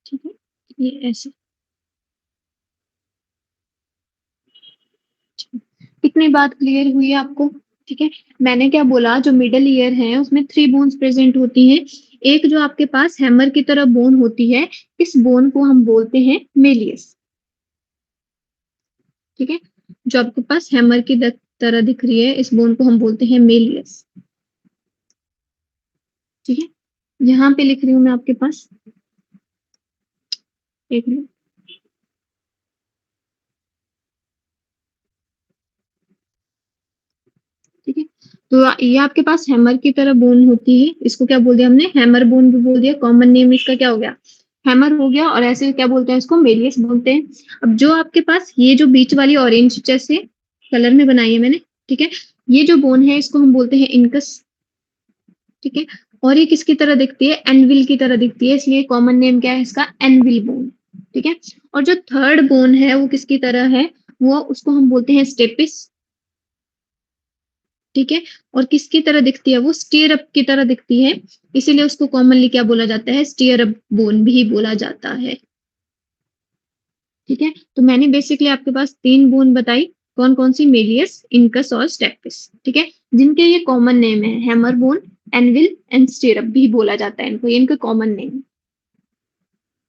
ठीक है, ये ऐसे। कितनी बात क्लियर हुई है आपको? ठीक है। मैंने क्या बोला, जो मिडल ईयर है उसमें 3 बोन्स प्रेजेंट होती हैं। एक जो आपके पास हैमर की तरह बोन होती है, इस बोन को हम बोलते हैं मेलियस। ठीक है। जो आपके पास हैमर की तरह दिख रही है, इस बोन को हम बोलते हैं मेलियस। ठीक है। यहाँ पे लिख रही हूँ मैं आपके पास, एक मिनट। ठीक है। तो ये आपके पास हैमर की तरह बोन होती है, इसको क्या बोल दिया हमने? हैमर बोन भी बोल दिया। कॉमन नेम इसका क्या हो गया? हैमर हो गया। और ऐसे क्या बोलते हैं इसको? मेलियस बोलते हैं। अब जो आपके पास ये जो बीच वाली ऑरेंज जैसे कलर में बनाई है मैंने, ठीक है, ये जो बोन है इसको हम बोलते हैं इनकस। ठीक है। और ये किसकी तरह दिखती है? एनविल की तरह दिखती है, इसलिए कॉमन नेम क्या है इसका? Anvil bone. ठीक है। और जो थर्ड बोन है वो किसकी तरह है? वो उसको हम बोलते हैं स्टेपिस। ठीक है। और किसकी तरह दिखती है? वो स्टीयरअप की तरह दिखती है, इसीलिए उसको कॉमनली क्या बोला जाता है? स्टीयरअप बोन भी बोला जाता है। ठीक है। तो मैंने बेसिकली आपके पास 3 बोन बताई। कौन कौन सी? मेलियस, इनकस और स्टेपिस। ठीक है। जिनके ये कॉमन नेम है हैमर बोन, एनविल एंड स्टीयरअप भी बोला जाता है इनको, ये इनका कॉमन नेम।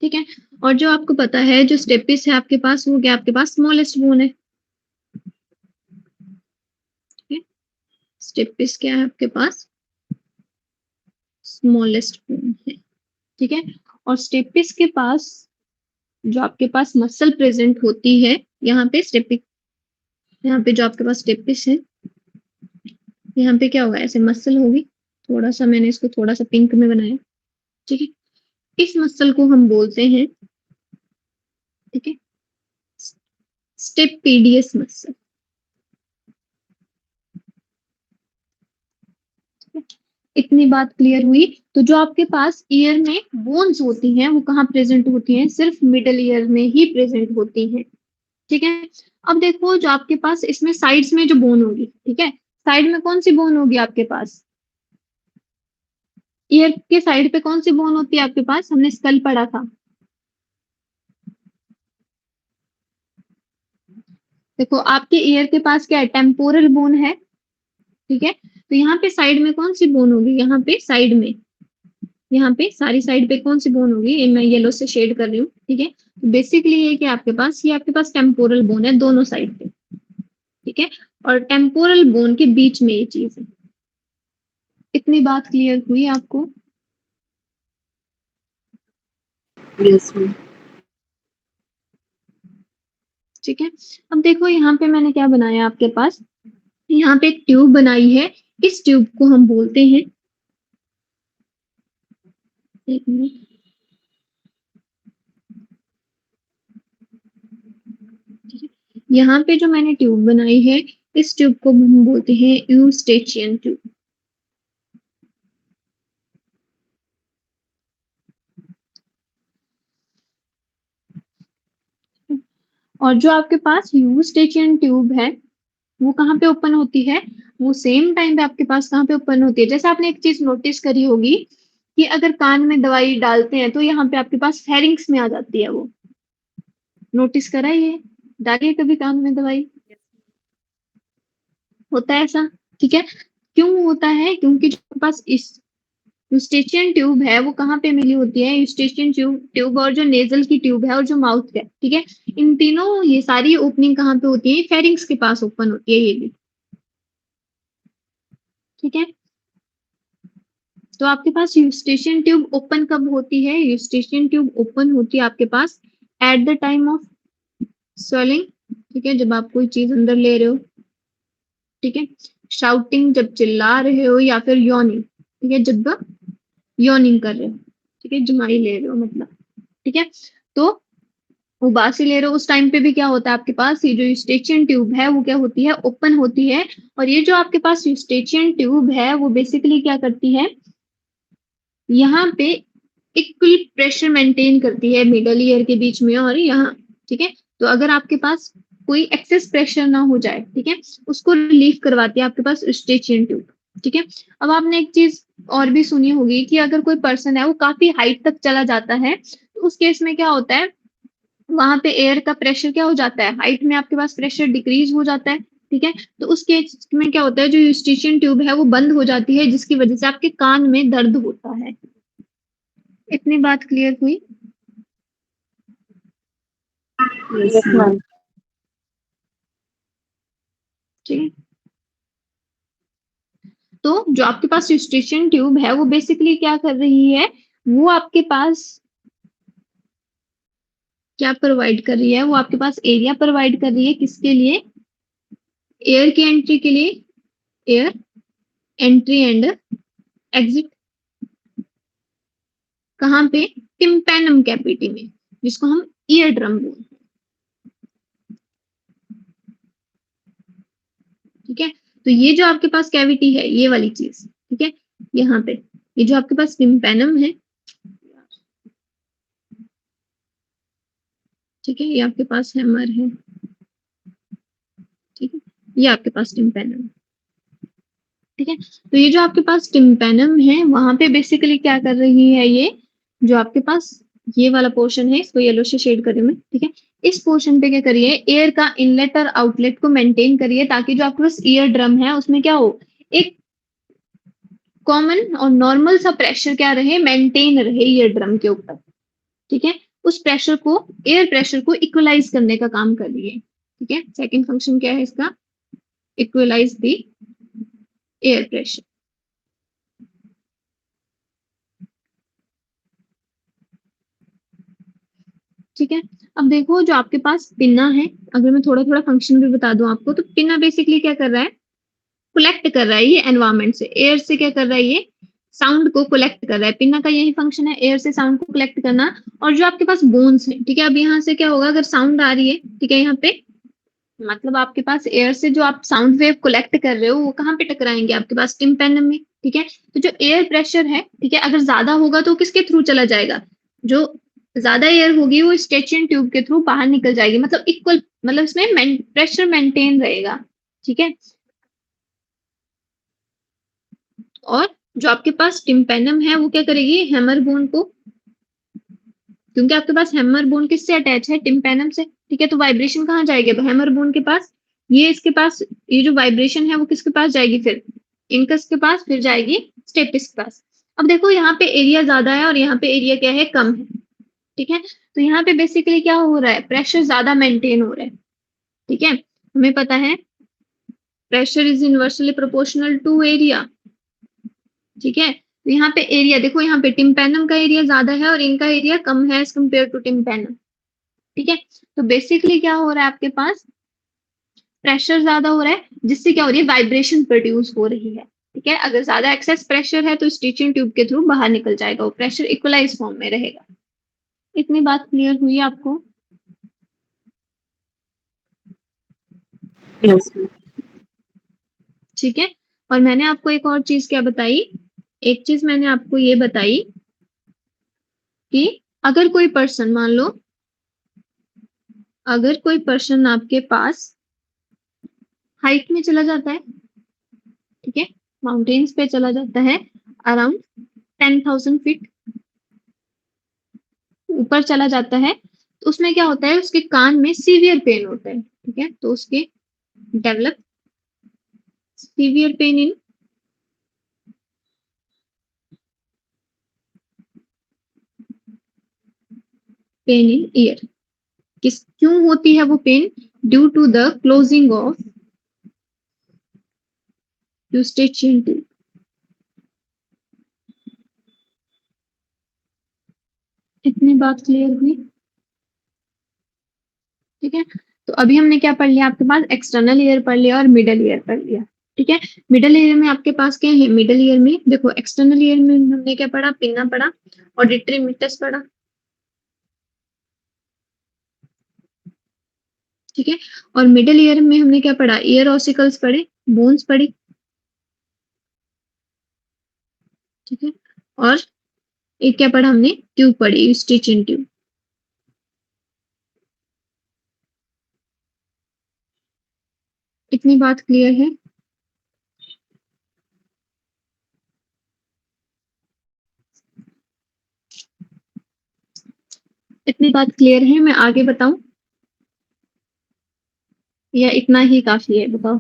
ठीक है। और जो आपको पता है जो स्टेपिस है आपके पास, वो क्या आपके पास? स्मॉलेस्ट बोन है। ठीक है। स्टेपिस क्या है आपके पास? स्मॉलेस्ट बोन है। ठीक है। और स्टेपिस के पास जो आपके पास मसल प्रेजेंट होती है, यहाँ पे स्टेपिक, यहाँ पे जो आपके पास स्टेपिस है, यहाँ पे क्या होगा? ऐसे मसल होगी। थोड़ा सा मैंने इसको थोड़ा सा पिंक में बनाया। ठीक है। इस मसल को हम बोलते हैं, ठीक है, स्टेपीडियस मसल। इतनी बात क्लियर हुई? तो जो आपके पास ईयर में बोन्स होती हैं वो कहाँ प्रेजेंट होती हैं? सिर्फ मिडल ईयर में ही प्रेजेंट होती हैं। ठीक है। अब देखो जो आपके पास इसमें साइड्स में जो बोन होगी, ठीक है, साइड में कौन सी बोन होगी आपके पास? ईयर के साइड पे कौन सी बोन होती है आपके पास? हमने स्कल पढ़ा था। देखो आपके ईयर के पास क्या है? टेम्पोरल बोन है। ठीक है। तो यहाँ पे साइड में कौन सी बोन होगी? यहाँ पे साइड में, यहाँ पे सारी साइड पे कौन सी बोन होगी? ये मैं येलो से शेड कर रही हूँ। ठीक है। तो बेसिकली ये कि आपके पास, ये आपके पास टेम्पोरल बोन है दोनों साइड पे। ठीक है। और टेम्पोरल बोन के बीच में ये चीज है। इतनी बात क्लियर हुई आपको? Yes ma'am. ठीक है। अब देखो यहाँ पे मैंने क्या बनाया आपके पास, यहाँ पे एक ट्यूब बनाई है। इस ट्यूब को हम बोलते हैं, एक मिनट, यहाँ पे जो मैंने ट्यूब बनाई है, इस ट्यूब को हम बोलते हैं यूस्टेचियन ट्यूब। और जो आपके पास यूस्टेचियन ट्यूब है वो कहाँ पे ओपन होती है? वो सेम टाइम पे आपके पास कहाँ पे ओपन होती है? जैसे आपने एक चीज नोटिस करी होगी कि अगर कान में दवाई डालते हैं तो यहाँ पे आपके पास फेरिंग्स में आ जाती है वो। नोटिस करा ये? डालिए कभी कान में दवाई, होता है ऐसा, ठीक है। क्यों होता है? क्योंकि जो आपके पास इस यूस्टेचियन ट्यूब है वो कहाँ पे मिली होती है? यूस्टेचियन ट्यूब और जो नेजल की ट्यूब है और जो माउथ है, ठीक है, इन तीनों ये सारी ओपनिंग कहाँ पे होती है? फेरिंग्स के पास ओपन होती है ये भी, ठीक है। तो आपके पास यूस्टेशियन ट्यूब ओपन कब होती है? यूस्टेशियन ट्यूब ओपन होती है आपके पास at the time of swelling, ठीक है, जब आप कोई चीज अंदर ले रहे हो, ठीक है, शाउटिंग जब चिल्ला रहे हो, या फिर यॉर्निंग, ठीक है, जब यॉर्निंग कर रहे हो, ठीक है, जमाई ले रहे हो मतलब, ठीक है। तो उबासी ले रहे हो उस टाइम पे भी क्या होता है आपके पास? ये जो यूस्टेचियन ट्यूब है वो क्या होती है? ओपन होती है। और ये जो आपके पास यूस्टेचियन ट्यूब है वो बेसिकली क्या करती है? यहाँ पे इक्वल प्रेशर मेंटेन करती है मिडल ईयर के बीच में और यहाँ, ठीक है। तो अगर आपके पास कोई एक्सेस प्रेशर ना हो जाए, ठीक है, उसको रिलीफ करवाती है आपके पास यूस्टेचियन ट्यूब, ठीक है। अब आपने एक चीज और भी सुनी होगी कि अगर कोई पर्सन है वो काफी हाइट तक चला जाता है, तो उस केस में क्या होता है? वहां पे एयर का प्रेशर क्या हो जाता है? हाइट में आपके पास प्रेशर डिक्रीज हो जाता है, ठीक है। तो उस केस में क्या होता है? जो यूस्टेचियन ट्यूब है वो बंद हो जाती है, जिसकी वजह से आपके कान में दर्द होता है। इतनी बात क्लियर हुई? Yes, Yes, ma'am. ma'am. ठीक है। तो जो आपके पास यूस्टेशियन ट्यूब है वो बेसिकली क्या कर रही है? वो आपके पास क्या प्रोवाइड कर रही है? वो आपके पास एरिया प्रोवाइड कर रही है, किसके लिए? एयर की एंट्री के लिए, एयर एंट्री एंड एग्जिट। कहाँ पे? टिम्पैनम कैविटी में, जिसको हम ईयर ड्रम बोलते हैं, ठीक है। तो ये जो आपके पास कैविटी है, ये वाली चीज, ठीक है, यहाँ पे ये जो आपके पास टिम्पैनम है, ठीक है, ये आपके पास हैमर है, ठीक है, ये आपके पास टिम्पैनम है, ठीक है। तो ये जो आपके पास टिम्पैनम है वहां पे बेसिकली क्या कर रही है? ये जो आपके पास ये वाला पोर्शन है, इसको येलो से शेड करिए मैं, ठीक है। इस पोर्शन पे क्या करिए? एयर का इनलेट और आउटलेट को मेंटेन करिए, ताकि जो आपके पास ईयर ड्रम है उसमें क्या हो? एक कॉमन और नॉर्मल सा प्रेशर क्या रहे? मेंटेन रहे ईयर ड्रम के ऊपर, ठीक है। उस प्रेशर को, एयर प्रेशर को इक्वलाइज करने का काम कर रही है, ठीक है। सेकेंड फंक्शन क्या है इसका? इक्वलाइज द एयर प्रेशर, ठीक है। अब देखो जो आपके पास पिन्ना है, अगर मैं थोड़ा थोड़ा फंक्शन भी बता दूं आपको, तो पिन्ना बेसिकली क्या कर रहा है? कलेक्ट कर रहा है ये एनवायरमेंट से, एयर से क्या कर रहा है? ये साउंड को कलेक्ट कर रहा है। पिन्ना का यही फंक्शन है, एयर से साउंड को कलेक्ट करना। और जो आपके पास बोन्स है, ठीक है, अब यहाँ से क्या होगा? अगर साउंड आ रही है, ठीक है, यहाँ पे मतलब आपके पास एयर से जो आप साउंड वेव कलेक्ट कर रहे हो वो कहाँ पे टकराएंगे? आपके पास टिम्पैनम में, ठीक है। तो जो एयर प्रेशर है, ठीक है, अगर ज्यादा होगा तो किसके थ्रू चला जाएगा? जो ज्यादा एयर होगी वो स्टेचियन ट्यूब के थ्रू बाहर निकल जाएगी, मतलब इक्वल, मतलब इसमें प्रेशर मेंटेन रहेगा, ठीक है। और जो आपके पास टिम्पैनम है वो क्या करेगी? हैमर बोन को, क्योंकि आपके पास हैमर बोन किससे अटैच है? टिम्पैनम से, ठीक है। तो वाइब्रेशन कहाँ जाएगी? तो हैमर बोन के पास, ये इसके पास, ये जो वाइब्रेशन है वो किसके पास जाएगी? फिर इंकस के पास, फिर जाएगी स्टेपिस के पास। अब देखो यहाँ पे एरिया ज्यादा है और यहाँ पे एरिया क्या है? कम है, ठीक है। तो यहाँ पे बेसिकली क्या हो रहा है? प्रेशर ज्यादा मेंटेन हो रहा है, ठीक है। हमें पता है pressure is inversely proportional to area, ठीक है। तो यहाँ पे एरिया देखो, यहाँ पे टिम्पैनम का एरिया ज्यादा है और इनका एरिया कम है एज कम्पेयर टू टिम्पैनम, ठीक है। तो बेसिकली क्या हो रहा है? आपके पास प्रेशर ज्यादा हो रहा है, जिससे क्या हो रही है? वाइब्रेशन प्रोड्यूस हो रही है, ठीक है। अगर ज्यादा एक्सेस प्रेशर है तो स्टिचिंग ट्यूब के थ्रू बाहर निकल जाएगा, वो प्रेशर इक्वलाइज फॉर्म में रहेगा। इतनी बात क्लियर हुई आपको? Yes, ma'am. ठीक है। और मैंने आपको एक और चीज क्या बताई? एक चीज मैंने आपको ये बताई कि अगर कोई पर्सन, मान लो अगर कोई पर्सन आपके पास हाइट में चला जाता है, ठीक है, माउंटेन्स पे चला जाता है, अराउंड 10,000 फीट ऊपर चला जाता है, उसमें क्या होता है, उसके कान में सीवियर पेन होता है, ठीक है, तो उसके develop severe pain in ear. किस क्यों होती है वो pain? Due to the closing of eustachian tube. इतनी बात क्लियर हुई? ठीक है, तो अभी हमने क्या पढ़ लिया, आपके पास एक्सटर्नल ईयर पढ़ लिया और मिडल ईयर पढ़ लिया। ठीक है, मिडल ईयर में आपके पास क्या है? मिडल ईयर में देखो, एक्सटर्नल ईयर में हमने क्या पढ़ा? पिन्ना पढ़ा, ऑडिटरी मिटस पढ़ा। ठीक है, और मिडल ईयर में हमने क्या पढ़ा? ईयर ऑसिकल्स पढ़े, बोन्स पढ़ी। ठीक है, और एक क्या पढ़ा हमने? ट्यूब पढ़ी, स्टिच इन ट्यूब। इतनी बात क्लियर है? इतनी बात क्लियर है? मैं आगे बताऊं या इतना ही काफी है? बताओ।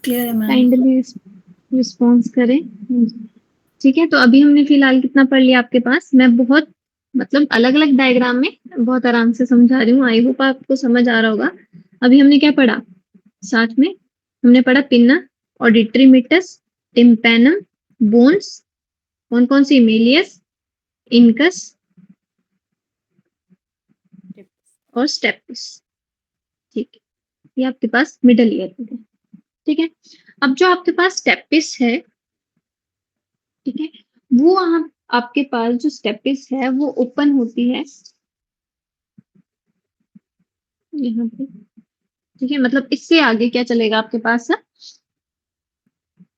क्लियर है मैम। काइंडली रिस्पॉन्स करें। ठीक है, तो अभी हमने फिलहाल कितना पढ़ लिया आपके पास? मैं बहुत मतलब अलग अलग डायग्राम में बहुत आराम से समझा रही हूँ, आई होप आपको समझ आ रहा होगा। अभी हमने क्या पढ़ा साथ में? हमने पढ़ा पिन्ना, ऑडिटरी मिटस, टिम्पैनम, बोन्स, कौन कौन सी? मेलियस, इनकस और स्टेपिस। ठीक है, ये आपके पास मिडल ईयर में है। ठीक है, अब जो आपके पास स्टेपिस है, ठीक है, वो आपके पास जो स्टेपिस है वो ओपन होती है यहाँ पे। ठीक है, मतलब इससे आगे क्या चलेगा आपके पास?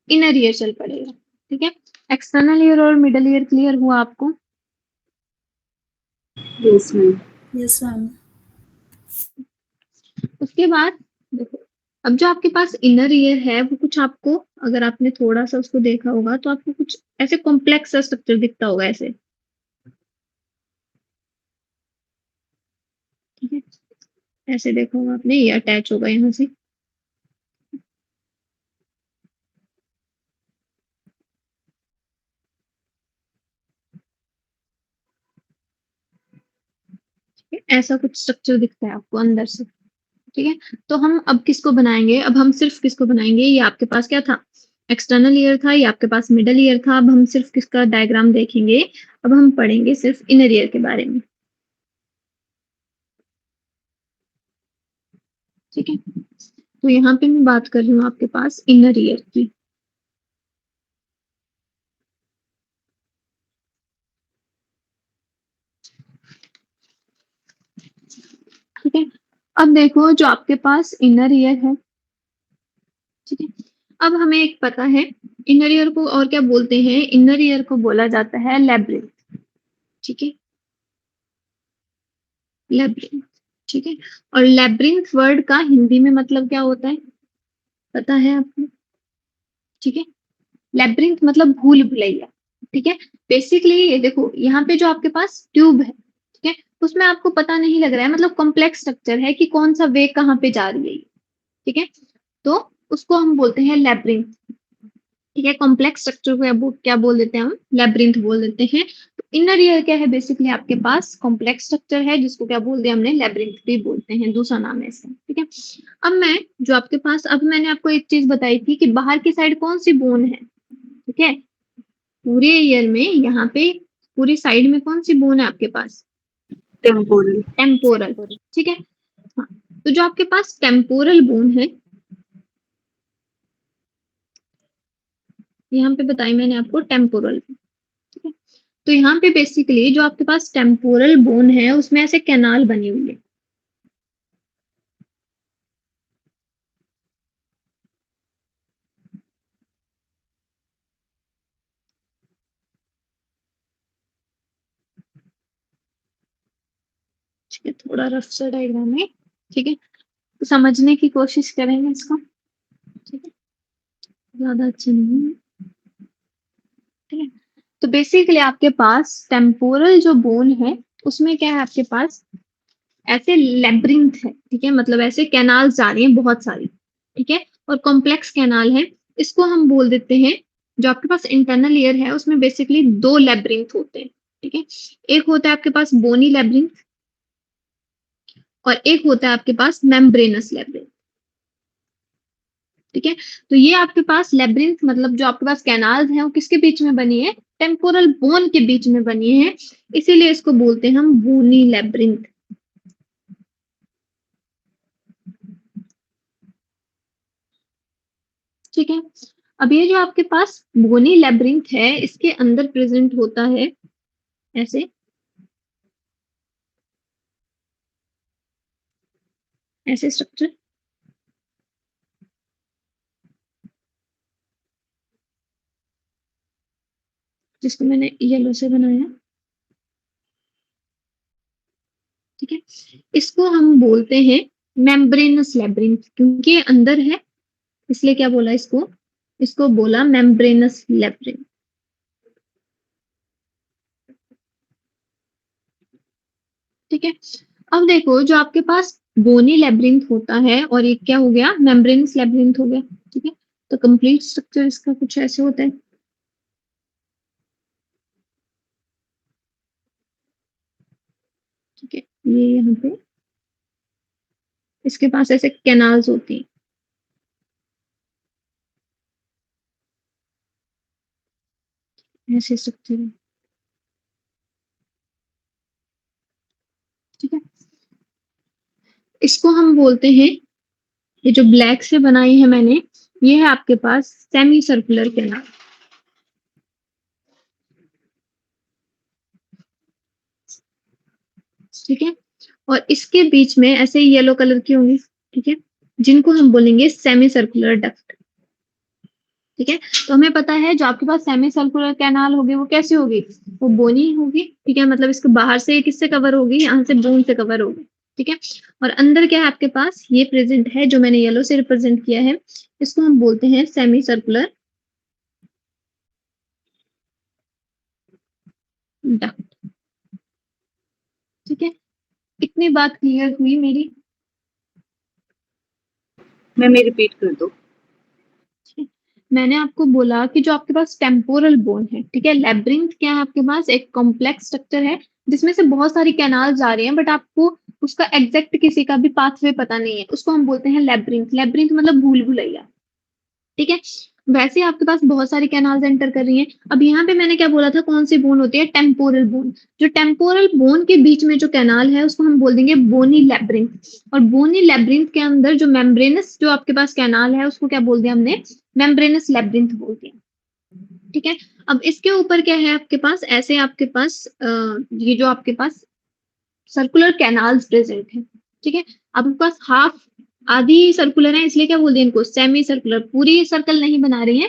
इनर ईयर चल पड़ेगा। ठीक है, एक्सटर्नल ईयर और मिडल ईयर क्लियर हुआ आपको? Yes ma'am. Yes ma'am. उसके बाद देखो, अब जो आपके पास इनर ईयर है वो कुछ आपको, अगर आपने थोड़ा सा उसको देखा होगा तो आपको कुछ ऐसे कॉम्प्लेक्स सा स्ट्रक्चर दिखता होगा ऐसे। ठीक है, ऐसे देखा होगा आपने, ये अटैच होगा यहाँ से। ठीक है, ऐसा कुछ स्ट्रक्चर दिखता है आपको अंदर से। ठीक है, तो हम अब किसको बनाएंगे? अब हम सिर्फ किसको बनाएंगे? ये आपके पास क्या था? एक्सटर्नल ईयर था, ये आपके पास मिडल ईयर था। अब हम सिर्फ किसका डायग्राम देखेंगे? अब हम पढ़ेंगे सिर्फ इनर ईयर के बारे में। ठीक है, तो यहाँ पे मैं बात कर रही हूँ आपके पास इनर ईयर की। ठीक है, अब देखो जो आपके पास इनर ईयर है, ठीक है, अब हमें एक पता है इनर ईयर को और क्या बोलते हैं? इनर ईयर को बोला जाता है लैब्रिंथ। ठीक है, लैब्रिंथ। ठीक है, और लैब्रिंथ वर्ड का हिंदी में मतलब क्या होता है? पता है आपको? ठीक है, लैब्रिंथ मतलब भूल भुलैया। ठीक है, बेसिकली ये देखो, यहाँ पे जो आपके पास ट्यूब है, ठीक है, उसमें आपको पता नहीं लग रहा है, मतलब कॉम्प्लेक्स स्ट्रक्चर है कि कौन सा वे कहाँ पे जा रही है। ठीक है, तो उसको हम बोलते हैं लैब्रिंथ। ठीक है, कॉम्प्लेक्स स्ट्रक्चर को क्या बोल देते हैं? हम लैब्रिंथ बोल देते हैं। तो इनर ईयर क्या है? बेसिकली आपके पास कॉम्प्लेक्स स्ट्रक्चर है जिसको क्या बोल दिया हमने? लैब्रिंथ भी बोलते हैं, दूसरा नाम है इसका। ठीक है, अब मैं जो आपके पास, अब मैंने आपको एक चीज बताई थी कि बाहर की साइड कौन सी बोन है? ठीक है, पूरे ईयर में यहाँ पे पूरी साइड में कौन सी बोन है आपके पास? टेम्पोरल। टेम्पोरल। ठीक है, हाँ, तो जो आपके पास टेम्पोरल बोन है, यहाँ पे बताई मैंने आपको टेम्पोरल। ठीक है, तो यहाँ पे बेसिकली जो आपके पास टेम्पोरल बोन है उसमें ऐसे कैनाल बनी हुई है। ठीक है, थोड़ा रफ सा डायग्राम है। ठीक है, तो समझने की कोशिश करेंगे इसको। ठीक है, ज्यादा अच्छा नहीं है। ठीक है, तो बेसिकली आपके पास टेम्पोरल जो बोन है उसमें क्या है आपके पास ऐसे लेब्रिंथ है, ठीक है, मतलब ऐसे कैनाल्स जा रही हैं बहुत सारी, ठीक है, और कॉम्प्लेक्स कैनाल है। इसको हम बोल देते हैं, जो आपके पास इंटरनल ईयर है उसमें बेसिकली दो लेब्रिंथ होते हैं, ठीक है। एक होता है आपके पास बोनी लेब्रिंथ और एक होता है आपके पास मेम्ब्रेनस लेब्रिंथ, ठीक है। तो ये आपके पास लेब्रिंथ मतलब जो आपके पास कैनाल्स हैं वो किसके बीच में बनी है, टेम्पोरल बोन के बीच में बनी है, इसीलिए इसको बोलते हैं हम बोनी लेब्रिंथ, ठीक है। अब ये जो आपके पास बोनी लेब्रिंथ है इसके अंदर प्रेजेंट होता है ऐसे ऐसे स्ट्रक्चर, जिसको मैंने येलो से बनाया, ठीक है। इसको हम बोलते हैं मेम्ब्रेनस लेब्रिंथ, क्योंकि ये अंदर है इसलिए क्या बोला इसको, इसको बोला मेम्ब्रेनस लेब्रिंथ, ठीक है। अब देखो जो आपके पास बोनी लेब्रिंथ होता है और ये क्या हो गया, मेम्ब्रेनस लेब्रिंथ हो गया, ठीक है। तो कंप्लीट स्ट्रक्चर इसका कुछ ऐसे होता है, ठीक है। ये यहाँ पे इसके पास ऐसे कैनाल्स होती हैं, ऐसे स्ट्रक्चर है, ठीक है। इसको हम बोलते हैं, ये जो ब्लैक से बनाई है मैंने, ये है आपके पास सेमी सर्कुलर कैनाल, ठीक है। और इसके बीच में ऐसे येलो कलर की होंगी, ठीक है, जिनको हम बोलेंगे सेमी सर्कुलर डक्ट, ठीक है। तो हमें पता है जो आपके पास सेमी सर्कुलर कैनाल होगी वो कैसी होगी, वो बोनी होगी, ठीक है, मतलब इसके बाहर से किससे कवर होगी, यहाँ से बोन से कवर होगी, ठीक है। और अंदर क्या है आपके पास, ये प्रेजेंट है जो मैंने येलो से रिप्रेजेंट किया है, इसको हम बोलते हैं सेमी सर्कुलर डक्ट, ठीक है। इतनी बात क्लियर हुई मेरी, मैम ये रिपीट कर दो। मैंने आपको बोला कि जो आपके पास टेम्पोरल बोन है, ठीक है, लेब्रिंथ क्या है आपके पास, एक कॉम्प्लेक्स स्ट्रक्चर है जिसमें से बहुत सारी कैनाल जा रही हैं, बट आपको उसका एग्जैक्ट किसी का भी पाथवे पता नहीं है, उसको हम बोलते हैं लेब्रिंथ, लेब्रिंथ मतलब भूल भुलैया, ठीक है। वैसे ही आपके पास बहुत सारी कैनाल्स एंटर कर रही हैं। अब यहाँ पे मैंने क्या बोला था, कौन सी बोन होती है, टेम्पोरल बोन, जो टेम्पोरल बोन के बीच में जो कैनाल है उसको हम बोल देंगे बोनी लेब्रिंथ, और बोनी लेब्रिंथ के अंदर जो मेम्ब्रेनस जो आपके पास कैनाल है उसको क्या बोल दिया हमने, मेम्ब्रेनस लेब्रिंथ बोल दिया, ठीक है। अब इसके ऊपर क्या है आपके पास, ऐसे आपके पास ये जो आपके पास सर्कुलर कैनाल्स प्रेजेंट है, ठीक है। आपके पास हाफ आधी सर्कुलर है इसलिए क्या बोल दिया इनको सेमी सर्कुलर, पूरी सर्कल नहीं बना रही है,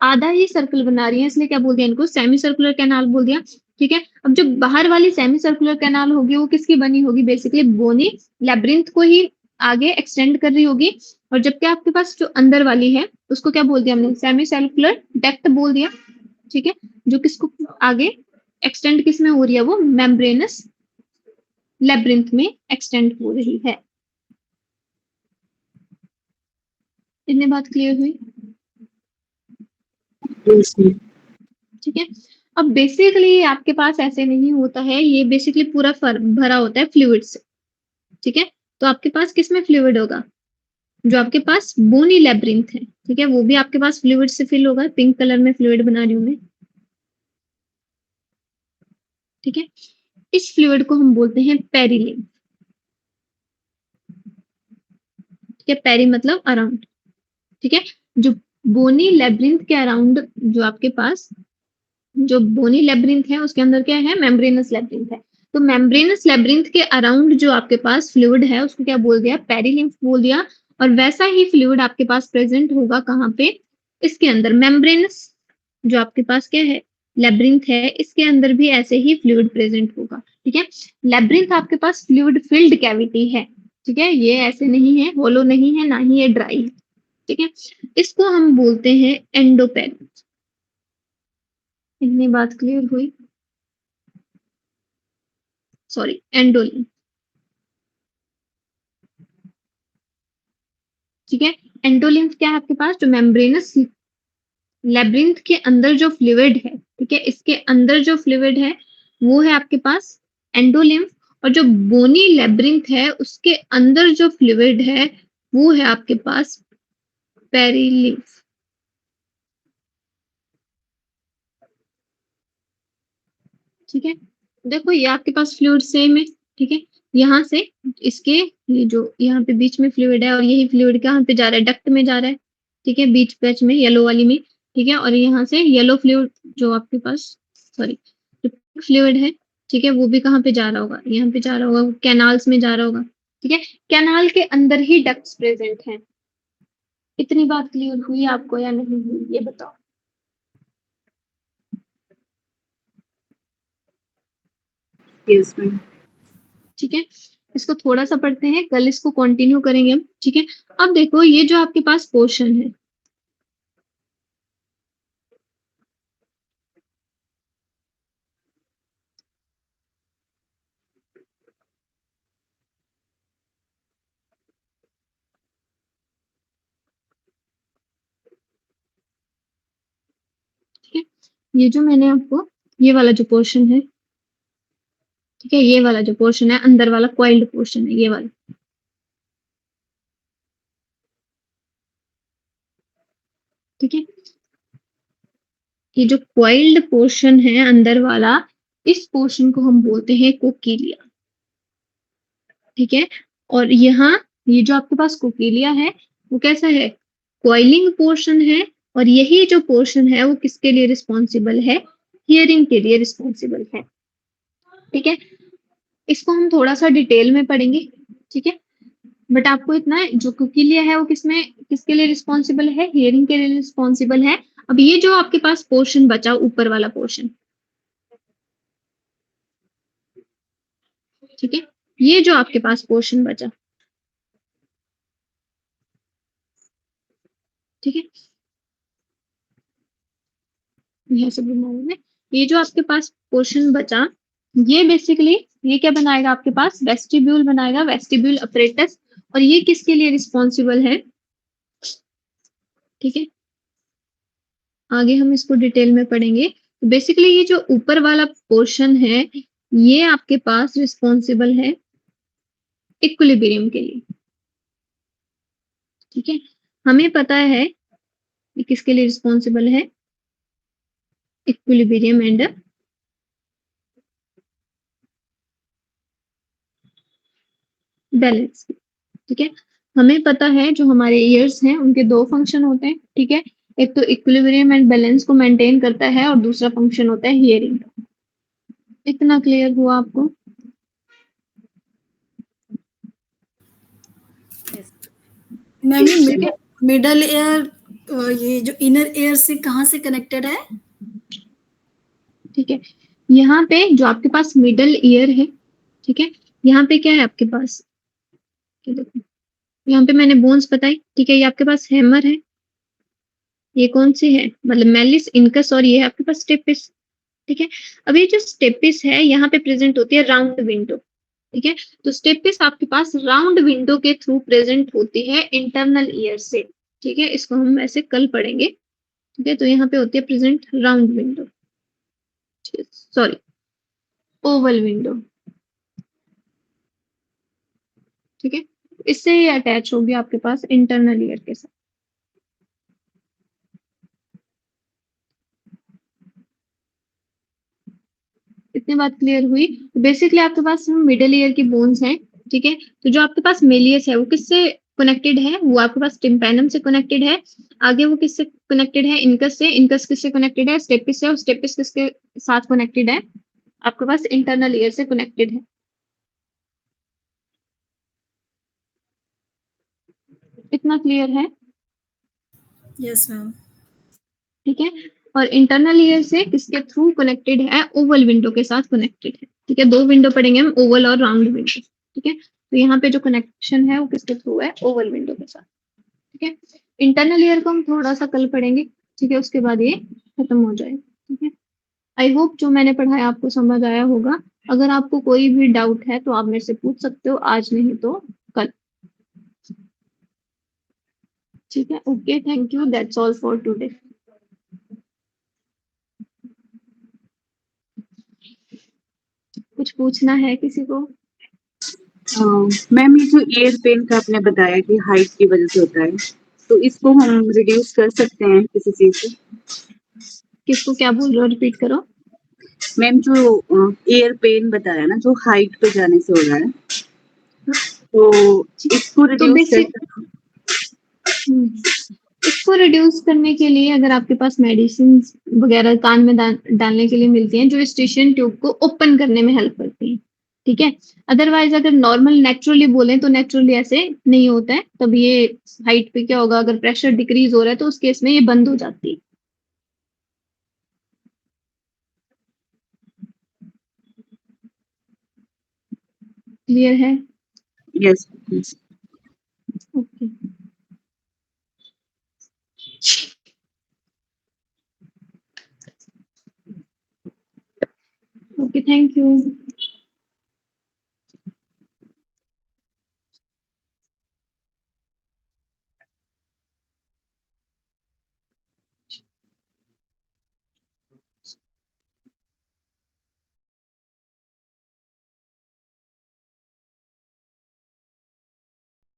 आधा ही सर्कल बना रही है, इसलिए क्या बोल दिया इनको सेमी सर्कुलर कैनाल बोल दिया, ठीक है। अब जो बाहर वाली सेमी सर्कुलर कैनाल होगी वो किसकी बनी होगी, बेसिकली बोनी लेब्रिंथ को ही आगे एक्सटेंड कर रही होगी, और जबकि आपके पास जो अंदर वाली है उसको क्या बोल दिया हमने, सेमी सर्कुलर डक्ट बोल दिया, ठीक है, जो किसको आगे एक्सटेंड किस में हो रही है, वो मेम्ब्रेनस लेब्रिंथ में एक्सटेंड हो रही है। इतनी बात क्लियर हुई, यस मैम। ठीक है। अब बेसिकली आपके पास ऐसे नहीं होता है, ये बेसिकली पूरा भरा होता है फ्लूइड से, ठीक है। तो आपके पास किसमें फ्लूइड होगा, जो आपके पास बोनी लेब्रिंथ है, ठीक है, वो भी आपके पास फ्लूइड से फिल होगा, पिंक कलर में फ्लूइड बना रही हूँ मैं, ठीक है। इस फ्लूइड को हम बोलते हैं पेरिलिम्फ, ठीक है, पेरी मतलब अराउंड, ठीक है। जो बोनी लेब्रिंथ के अराउंड जो आपके पास जो बोनी लेब्रिंथ है उसके अंदर क्या है, मेम्ब्रेनस लेब्रिंथ है, तो मेम्ब्रेनस लेब्रिंथ के अराउंड जो आपके पास फ्लूइड है उसको क्या बोल दिया, पेरिलिम्फ बोल दिया। और वैसा ही फ्लूइड आपके पास प्रेजेंट होगा कहाँ पे, इसके अंदर मेम्ब्रेनस जो आपके पास क्या है, लेब्रिंथ है, इसके अंदर भी ऐसे ही फ्लूइड प्रेजेंट होगा, ठीक है। लेब्रिंथ आपके पास फ्लूइड फिल्ड कैविटी है, ठीक है, ये ऐसे नहीं है, होलो नहीं है, ना ही ये ड्राई है, ठीक है। इसको हम बोलते हैं एंडोपेरिन्थ, इतनी बात क्लियर हुई? Sorry, endolymph. ठीक है, एंडोलिम्फ क्या है आपके पास? जो मेम्ब्रेनस लेब्रिंथ के अंदर जो फ्लूइड है, ठीक है, इसके अंदर जो फ्लूइड है वो है आपके पास एंडोलिम्फ, और जो बोनी लेब्रिंथ है उसके अंदर जो फ्लूइड है वो है आपके पास पेरिलिम्फ। ठीक है, देखो ये आपके पास फ्लूइड सेम है। ठीक है, यहाँ से इसके ये जो यहाँ पे बीच में फ्लूइड है और यही फ्लूइड कहाँ पे जा रहा है? डक्ट में जा रहा है। ठीक है, बीच पैच में येलो वाली में। ठीक है, और यहाँ से येलो फ्लूइड जो आपके पास, सॉरी, जो फ्लूइड है, ठीक है, वो भी कहाँ पे जा रहा होगा? यहाँ पे जा रहा होगा, कैनाल्स में जा रहा होगा। ठीक है, कैनाल के अंदर ही डक्ट्स प्रेजेंट हैं। इतनी बात क्लियर हुई आपको या नहीं हुई, ये बताओ। Yes ma'am. ठीक है, इसको थोड़ा सा पढ़ते हैं, कल इसको कंटिन्यू करेंगे हम। ठीक है, अब देखो ये जो आपके पास पोर्शन है, ठीक है, ये जो मैंने आपको, ये वाला जो पोर्शन है, ठीक है, ये वाला जो पोर्शन है अंदर वाला कॉइल्ड पोर्शन है, ये वाला। ठीक है, ये जो कॉइल्ड पोर्शन है अंदर वाला, इस पोर्शन को हम बोलते हैं कोकीलिया। ठीक है, और यहाँ ये जो आपके पास कोकीलिया है वो कैसा है? कॉइलिंग पोर्शन है, और यही जो पोर्शन है वो किसके लिए रिस्पॉन्सिबल है? हियरिंग के लिए रिस्पॉन्सिबल है। ठीक है, इसको हम थोड़ा सा डिटेल में पढ़ेंगे। ठीक है, बट आपको इतना है, जो कोकीलिया है वो किसमें, किसके लिए रिस्पॉन्सिबल है? हियरिंग के लिए रिस्पॉन्सिबल है। अब ये जो आपके पास पोर्शन बचा, ऊपर वाला पोर्शन, ठीक है, ये जो आपके पास पोर्शन बचा, ठीक है, यह सब में ये जो आपके पास पोर्शन बचा, ये बेसिकली ये क्या बनाएगा आपके पास? वेस्टिब्यूल बनाएगा, वेस्टिब्यूल अपरेटस। और ये किसके लिए रिस्पॉन्सिबल है? ठीक है, आगे हम इसको डिटेल में पढ़ेंगे। तो बेसिकली ये जो ऊपर वाला पोर्शन है ये आपके पास रिस्पॉन्सिबल है इक्विलिब्रियम के लिए। ठीक है, हमें पता है ये किसके लिए रिस्पॉन्सिबल है? Equilibrium and balance. ठीक है, हमें पता है जो हमारे ईयर्स हैं उनके दो फंक्शन होते हैं। ठीक है, एक तो इक्विलिब्रियम एंड बैलेंस को मेंटेन करता है, और दूसरा फंक्शन होता है हियरिंग। इतना क्लियर हुआ आपको? मैम, ये ठीक है, मिडल एयर, ये जो इनर एयर से कहाँ से कनेक्टेड है? ठीक है, यहाँ पे जो आपके पास मिडल ईयर है, ठीक है, यहाँ पे क्या है आपके पास? ये देखो, यहाँ पे मैंने बोन्स बताई। ठीक है, ये आपके पास हैमर है, ये कौन सी है, मतलब मेलिस, इनकस, और ये है आपके पास स्टेपिस। ठीक है, अब ये जो स्टेपिस है यहाँ पे प्रेजेंट होती है राउंड विंडो। ठीक है, तो स्टेपिस आपके पास राउंड विंडो के थ्रू प्रेजेंट होती है इंटरनल ईयर से। ठीक है, इसको हम ऐसे कल पढ़ेंगे। ठीक है, तो यहाँ पे होती है present round window, sorry, Oval window. ठीक है, इससे ही अटैच होगी आपके पास इंटरनल ईयर के साथ। इतनी बात क्लियर हुई? बेसिकली आपके पास मिडिल ईयर की बोन्स हैं। ठीक है, तो जो आपके पास मेलियस है वो किससे कनेक्टेड है? वो आपके पास टिम्पैनम से कनेक्टेड है। आगे वो किससे कनेक्टेड है? इनकस से। इनकस किससे कनेक्टेड है? स्टेपिस से। और स्टेपिस किसके साथ कनेक्टेड है? आपके पास इंटरनल ईयर से कनेक्टेड है। इतना क्लियर है? Yes ma'am. ठीक है, और इंटरनल ईयर से किसके थ्रू कनेक्टेड है? ओवल विंडो के साथ कनेक्टेड है। ठीक है, दो विंडो पढ़ेंगे हम, ओवल और राउंड विंडो। ठीक है, तो यहाँ पे जो कनेक्शन है वो किसके थ्रू है? ओवल विंडो के साथ। ठीक है, इंटरनल ईयर को हम थोड़ा सा कल पढ़ेंगे। ठीक है, उसके बाद ये खत्म हो जाएगा। ठीक है, आई होप जो मैंने पढ़ाया आपको समझ आया होगा। अगर आपको कोई भी डाउट है तो आप मेरे से पूछ सकते हो, आज नहीं तो कल। ठीक है, okay, thank you, that's all for today. कुछ पूछना है किसी को? मैम, ये जो ईयर पेन का आपने बताया कि हाइट की वजह से होता है, तो इसको हम रिड्यूस कर सकते हैं किसी चीज से? किसको क्या बोल रहे हो, रिपीट करो। मैम, जो ईयर पेन बताया ना, जो हाइट पे जाने से हो रहा है, तो इसको तो रिड्यूस कर बेसिक सकते हैं? इसको रिड्यूस करने के लिए अगर आपके पास मेडिसिन वगैरह कान में डालने के लिए मिलती हैं जो स्टेशन ट्यूब को ओपन करने में हेल्प करती हैं, ठीक है। अदरवाइज अगर नॉर्मल नेचुरली बोलें तो नेचुरली ऐसे नहीं होता है, तब ये हाइट पे क्या होगा, अगर प्रेशर डिक्रीज हो रहा है तो उस केस में ये बंद हो जाती है। क्लियर है? Yes. Okay, okay, thank you.